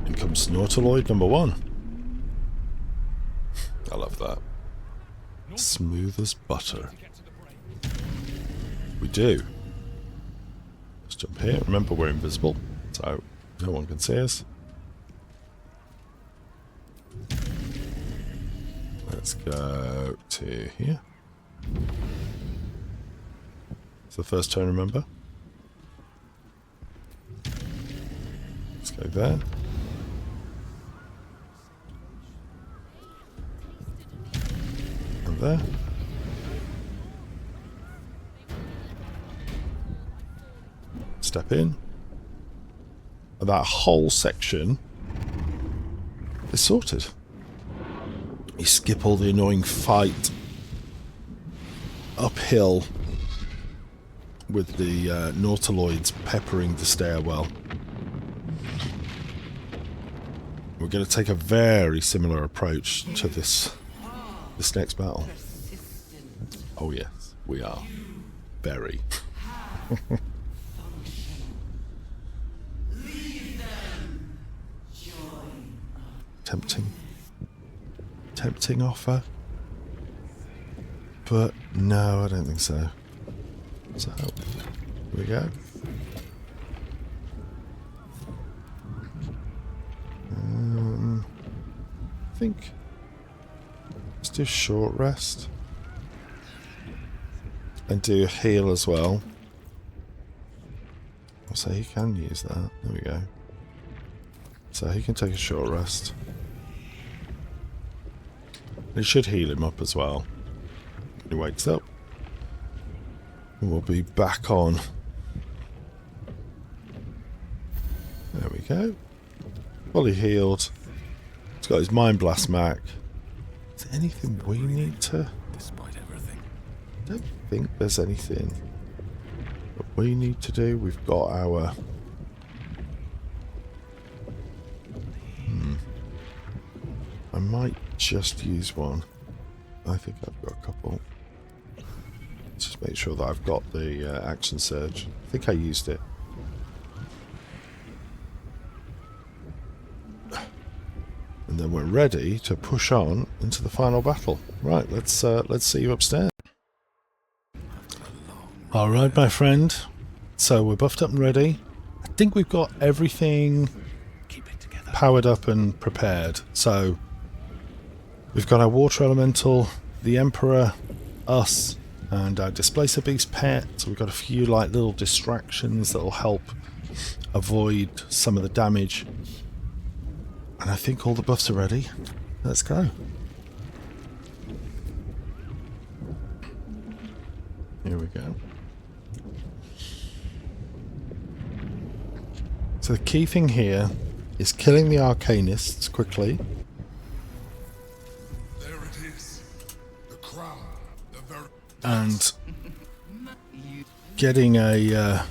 In comes nautiloid number 1. I love that. Smooth as butter. We do. Let's jump here. Remember, we're invisible, so no one can see us. Let's go to here. It's the first turn, remember? Let's go there. And there. Step in. And that whole section is sorted. You skip all the annoying fight uphill with the nautiloids peppering the stairwell. We're going to take a very similar approach to this next battle. Oh yes, we are. Very. Tempting offer, but no, I don't think so. So here we go. I think let's do short rest and do a heal as well. So he can use that. There we go. So he can take a short rest. It should heal him up as well. He wakes up. And we'll be back on. There we go. Fully healed. He's got his Mind Blast Mac. Is there anything we need to... Despite everything. I don't think there's anything that we need to do. We've got our... I might just use one. I think I've got a couple. Just make sure that I've got the action surge. I think I used it. And then we're ready to push on into the final battle. Right, let's see you upstairs. All right, my friend. So we're buffed up and ready. I think we've got everything powered up and prepared. So we've got our water elemental, the Emperor, us, and our Displacer Beast pet. So we've got a few like little distractions that will help avoid some of the damage. And I think all the buffs are ready. Let's go. Here we go. So the key thing here is killing the Arcanists quickly. There it is. The crown. The very... And getting a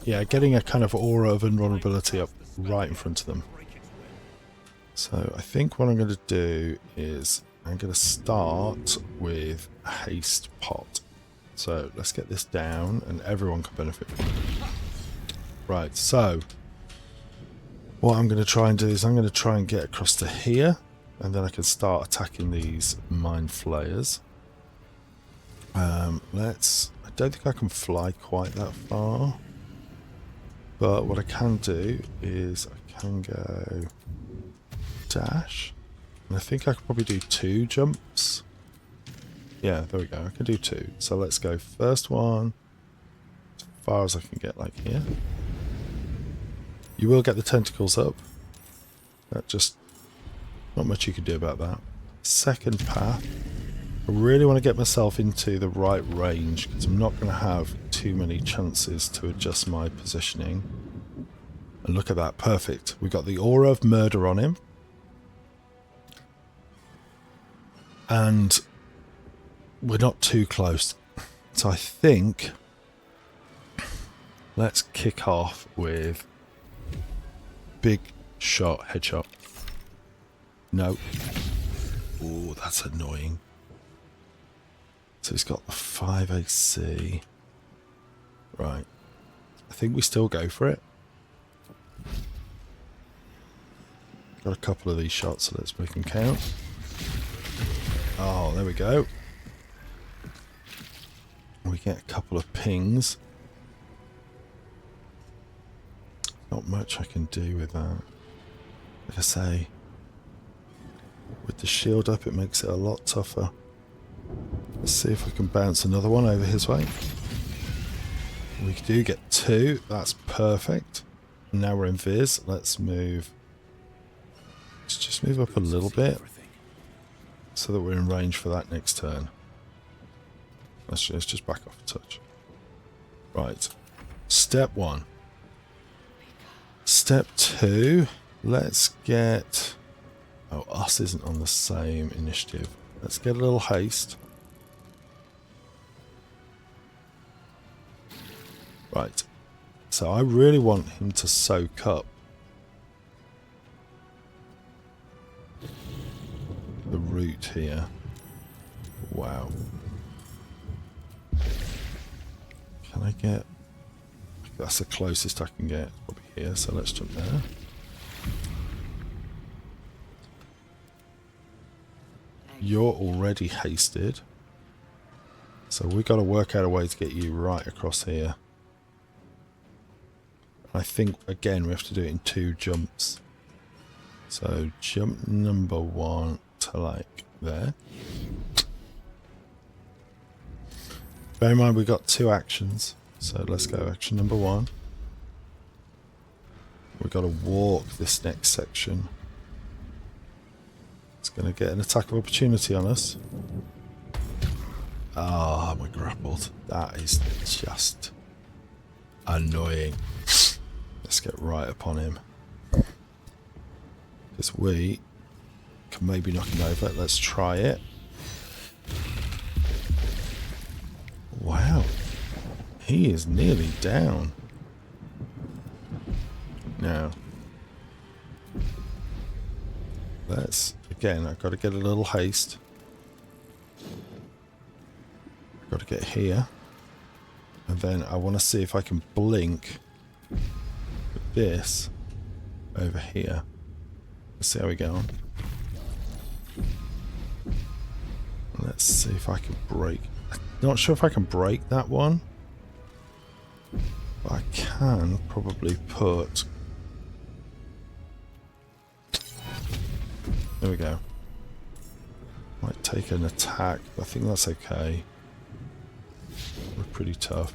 getting a kind of aura of invulnerability up right in front of them. So I think what I'm going to do is I'm going to start with a haste pot. So let's get this down and everyone can benefit from it. Right, so what I'm going to try and do is I'm going to try and get across to here, and then I can start attacking these mind flayers. I don't think I can fly quite that far, but what I can do is I can go dash, and I think I could probably do 2 jumps. Yeah, there we go, I can do 2. So let's go first one as far as I can get, like here. You will get the tentacles up. That just, not much you can do about that. Second path. I really want to get myself into the right range because I'm not going to have too many chances to adjust my positioning. And look at that, perfect. We've got the aura of murder on him. And we're not too close. So I think let's kick off with big shot, headshot. No. Oh, that's annoying. So he's got the 5 AC. Right. I think we still go for it. Got a couple of these shots, so let's make them count. Oh, there we go. We get a couple of pings. Not much I can do with that. Like I say, with the shield up, it makes it a lot tougher. Let's see if we can bounce another one over his way. We do get 2. That's perfect. Now we're in Viz. Let's move. Let's just move up a little bit so that we're in range for that next turn. Let's just back off a touch. Right. Step 1. Step 2. Let's get... Oh, us isn't on the same initiative. Let's get a little haste. Right. So I really want him to soak up the route here. Wow. Can I get... That's the closest I can get. Probably here, so let's jump there. You're already hasted. So we've got to work out a way to get you right across here. I think, again, we have to do it in 2 jumps. So jump number 1 to like there. Bear in mind we've got 2 actions. So let's go action number 1. We've got to walk this next section. It's going to get an attack of opportunity on us. Ah, we're grappled. That is just annoying. Let's get right upon him. Because we can maybe knock him over. Let's try it. Wow. He is nearly down. Now, let's, again, I've got to get a little haste. I've got to get here. And then I want to see if I can blink with this over here. Let's see how we go on. Let's see if I can break. I'm not sure if I can break that one. But I can probably put... There we go. Might take an attack. I think that's okay. We're pretty tough.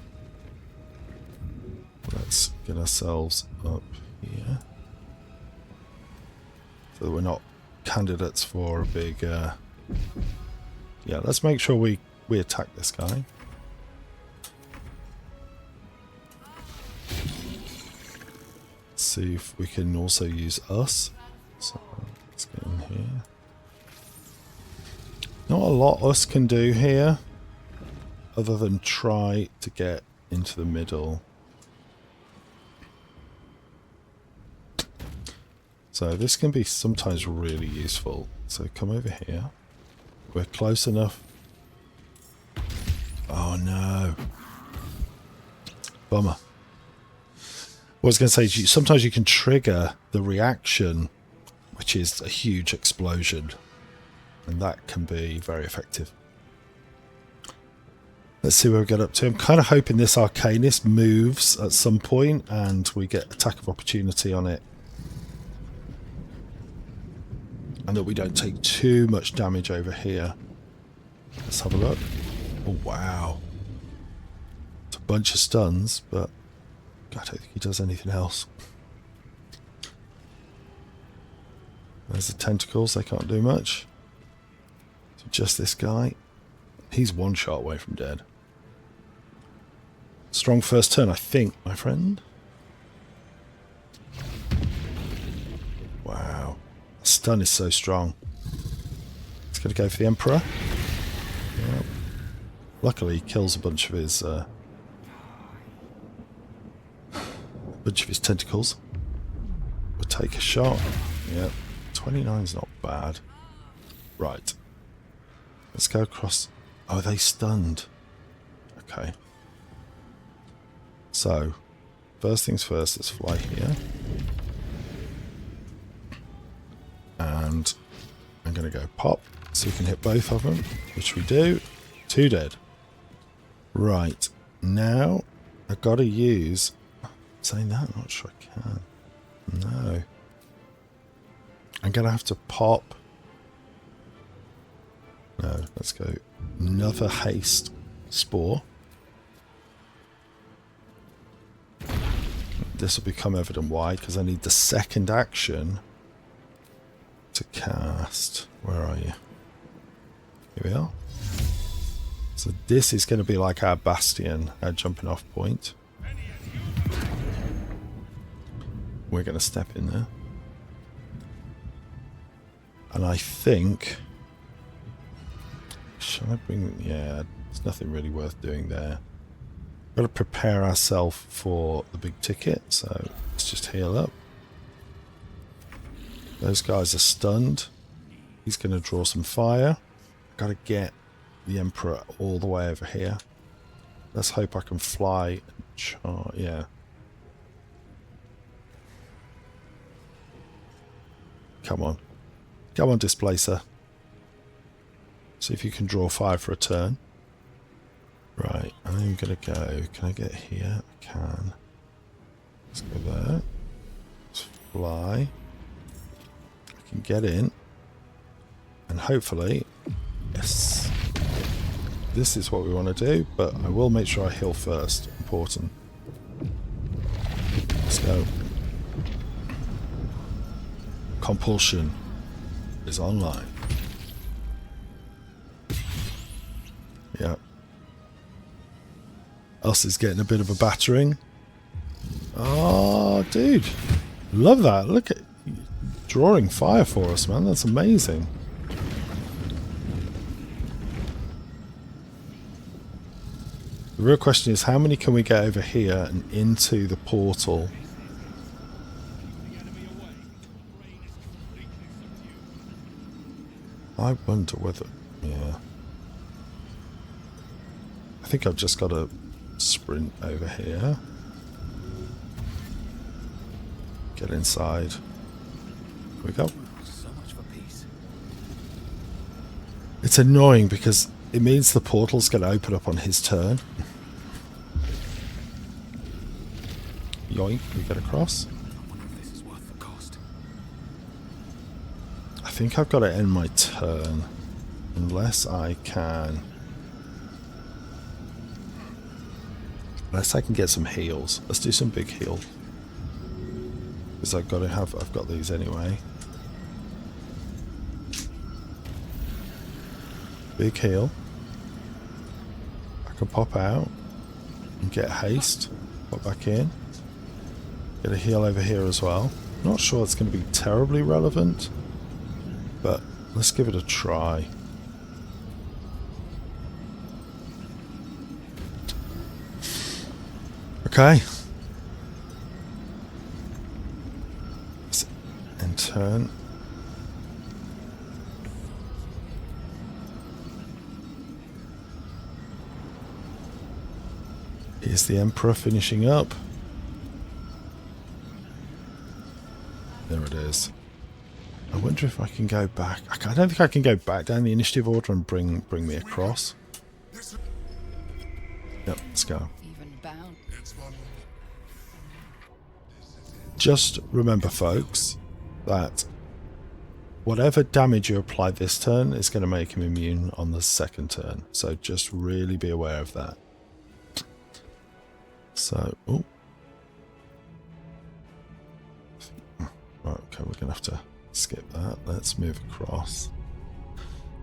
Let's get ourselves up here. So that we're not candidates for a big... Yeah, let's make sure we attack this guy. See if we can also use us. So let's get in here. Not a lot us can do here, other than try to get into the middle. So this can be sometimes really useful. So come over here. We're close enough. Oh no. Bummer. What I was going to say is sometimes you can trigger the reaction, which is a huge explosion. And that can be very effective. Let's see where we get up to. I'm kind of hoping this Arcanist moves at some point and we get attack of opportunity on it. And that we don't take too much damage over here. Let's have a look. Oh, wow. It's a bunch of stuns, but I don't think he does anything else. There's the tentacles. They can't do much. So just this guy. He's one shot away from dead. Strong first turn, I think, my friend. Wow. Stun is so strong. He's going to go for the Emperor. Yep. Luckily, he kills a bunch of his tentacles. We'll take a shot. Yep. 29's not bad. Right. Let's go across. Oh, they stunned. Okay. So, first things first, let's fly here. And I'm going to go pop, so we can hit both of them, which we do. 2 dead. Right. Now, I've got to use... Saying that, I'm not sure I can. No. I'm going to have to pop... No, let's go. Another haste spore. This will become evident why, because I need the second action to cast. Where are you? Here we are. So this is going to be like our bastion, our jumping off point. We're going to step in there. And I think... Shall I bring... Yeah, there's nothing really worth doing there. Got to prepare ourselves for the big ticket, so let's just heal up. Those guys are stunned. He's going to draw some fire. Got to get the Emperor all the way over here. Let's hope I can fly and charge. Yeah. Come on. Come on, Displacer. See if you can draw fire for a turn. Right, I'm going to go. Can I get here? I can. Let's go there. Let's fly. I can get in. And hopefully, yes. This is what we want to do, but I will make sure I heal first. Important. Let's go. Compulsion is online. Yeah. Us is getting a bit of a battering. Oh, dude. Love that. Look at drawing fire for us, man. That's amazing. The real question is, how many can we get over here and into the portal? I wonder whether... Yeah. I think I've just got to sprint over here. Get inside. Here we go. So much for peace. It's annoying because it means the portal's going to open up on his turn. Yoink, we get across. I wonder if this is worth the cost. I think I've got to end my turn. Unless I can... Unless I can get some heals. Let's do some big heal. Because I've got these anyway. Big heal. I can pop out and get haste. Pop back in. Get a heal over here as well. Not sure it's going to be terribly relevant, but let's give it a try. Okay. Let's end turn. Here's the Emperor finishing up. There it is. I wonder if I can go back. I don't think I can go back down the initiative order and bring me across. Yep, let's go. Even bound. Just remember, folks, that whatever damage you apply this turn is going to make him immune on the second turn. So just really be aware of that. So, oh. Right, okay, we're going to have to skip that. Let's move across.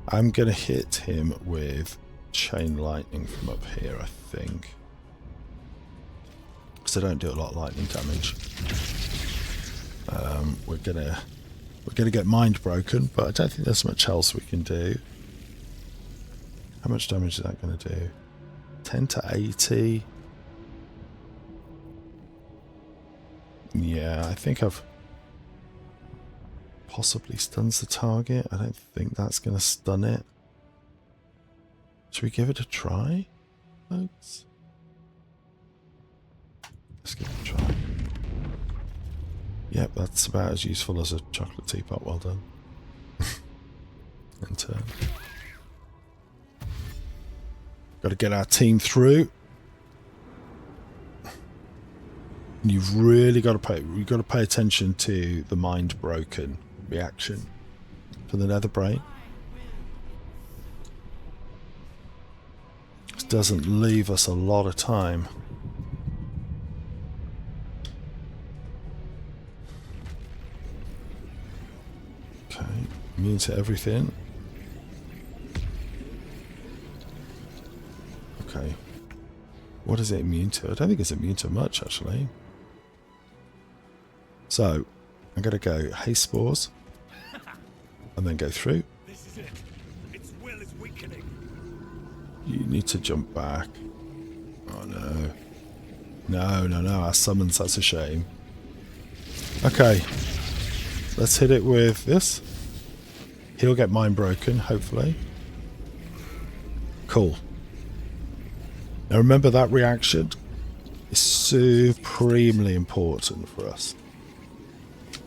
I'm going to hit him with chain lightning from up here, I think. Because I don't do a lot of lightning damage. We're gonna get mind broken, but I don't think there's much else we can do. How much damage is that going to do? 10 to 80. Yeah, I think I've possibly stuns the target. I don't think that's going to stun it. Should we give it a try, folks? Let's give it a try. Yep, that's about as useful as a chocolate teapot. Well done. In turn. Got to get our team through. You've really got to pay attention to the mind broken reaction for the Netherbrain. This doesn't leave us a lot of time. Okay, immune to everything. Okay. What is it immune to? I don't think it's immune to much, actually. So, I'm going to go haste spores. And then go through. This is it. Its will is weakening. You need to jump back. Oh no. No, our summons, that's a shame. Okay. Let's hit it with this. He'll get mind broken, hopefully. Cool. Now remember, that reaction is supremely important for us.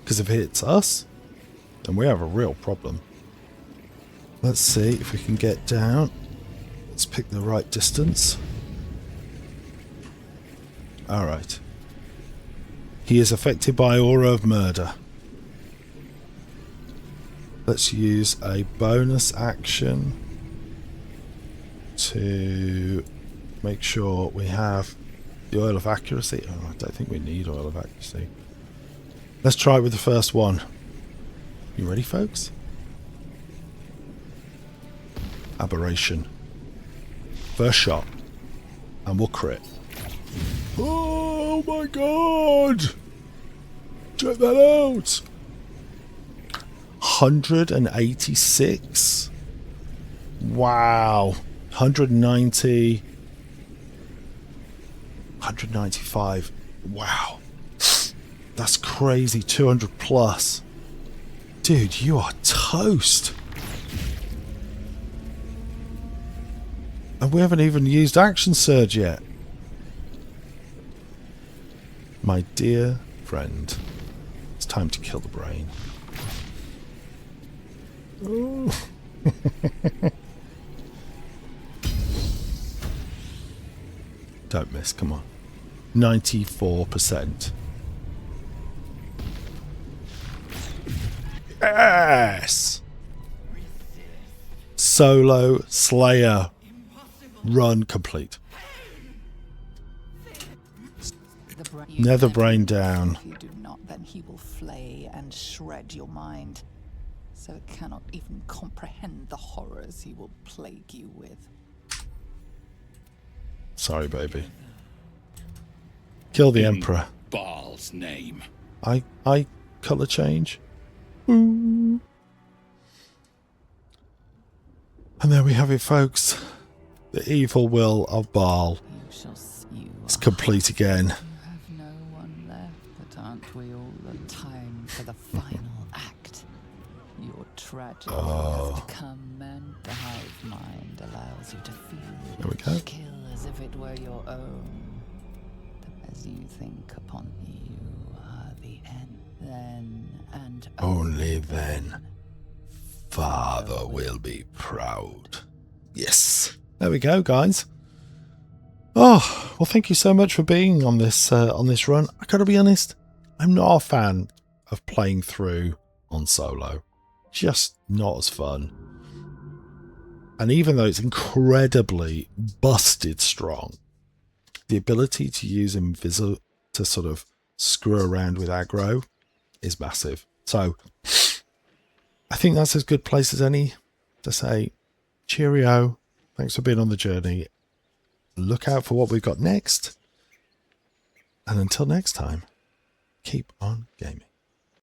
Because if it hits us, then we have a real problem. Let's see if we can get down. Let's pick the right distance. Alright. He is affected by Aura of Murder. Let's use a bonus action to make sure we have the Oil of Accuracy. Oh, I don't think we need Oil of Accuracy. Let's try it with the first one. You ready, folks? Aberration. First shot. And we'll crit. Oh my god! Check that out! 186. Wow. 190. 195. Wow. That's crazy. 200 plus. Dude, you are toast. And we haven't even used Action Surge yet. My dear friend, it's time to kill the brain. Oh. Don't miss, come on. 94%. Yes! Solo Slayer. Run complete. Netherbrain down. If you do not, then he will flay and shred your mind, so it cannot even comprehend the horrors he will plague you with. Sorry, baby. Kill the Emperor. Bhaal's name. I colour change. Ooh. And there we have it, folks. The evil will of Bhaal is complete again. You have no one left, but aren't we all the time for the final act? Your tragedy has come, and the hive mind allows you to feel There we go. each kill as if it were your own. as you think upon you are the end. Then and Only then, Father will be proud. Yes. There we go, guys. Oh, well, thank you so much for being on this run. I gotta be honest, I'm not a fan of playing through on solo. Just not as fun. And even though it's incredibly busted strong, the ability to use Invisible to sort of screw around with aggro is massive. So I think that's as good place as any to say cheerio. Thanks for being on the journey. Look out for what we've got next. And until next time, keep on gaming.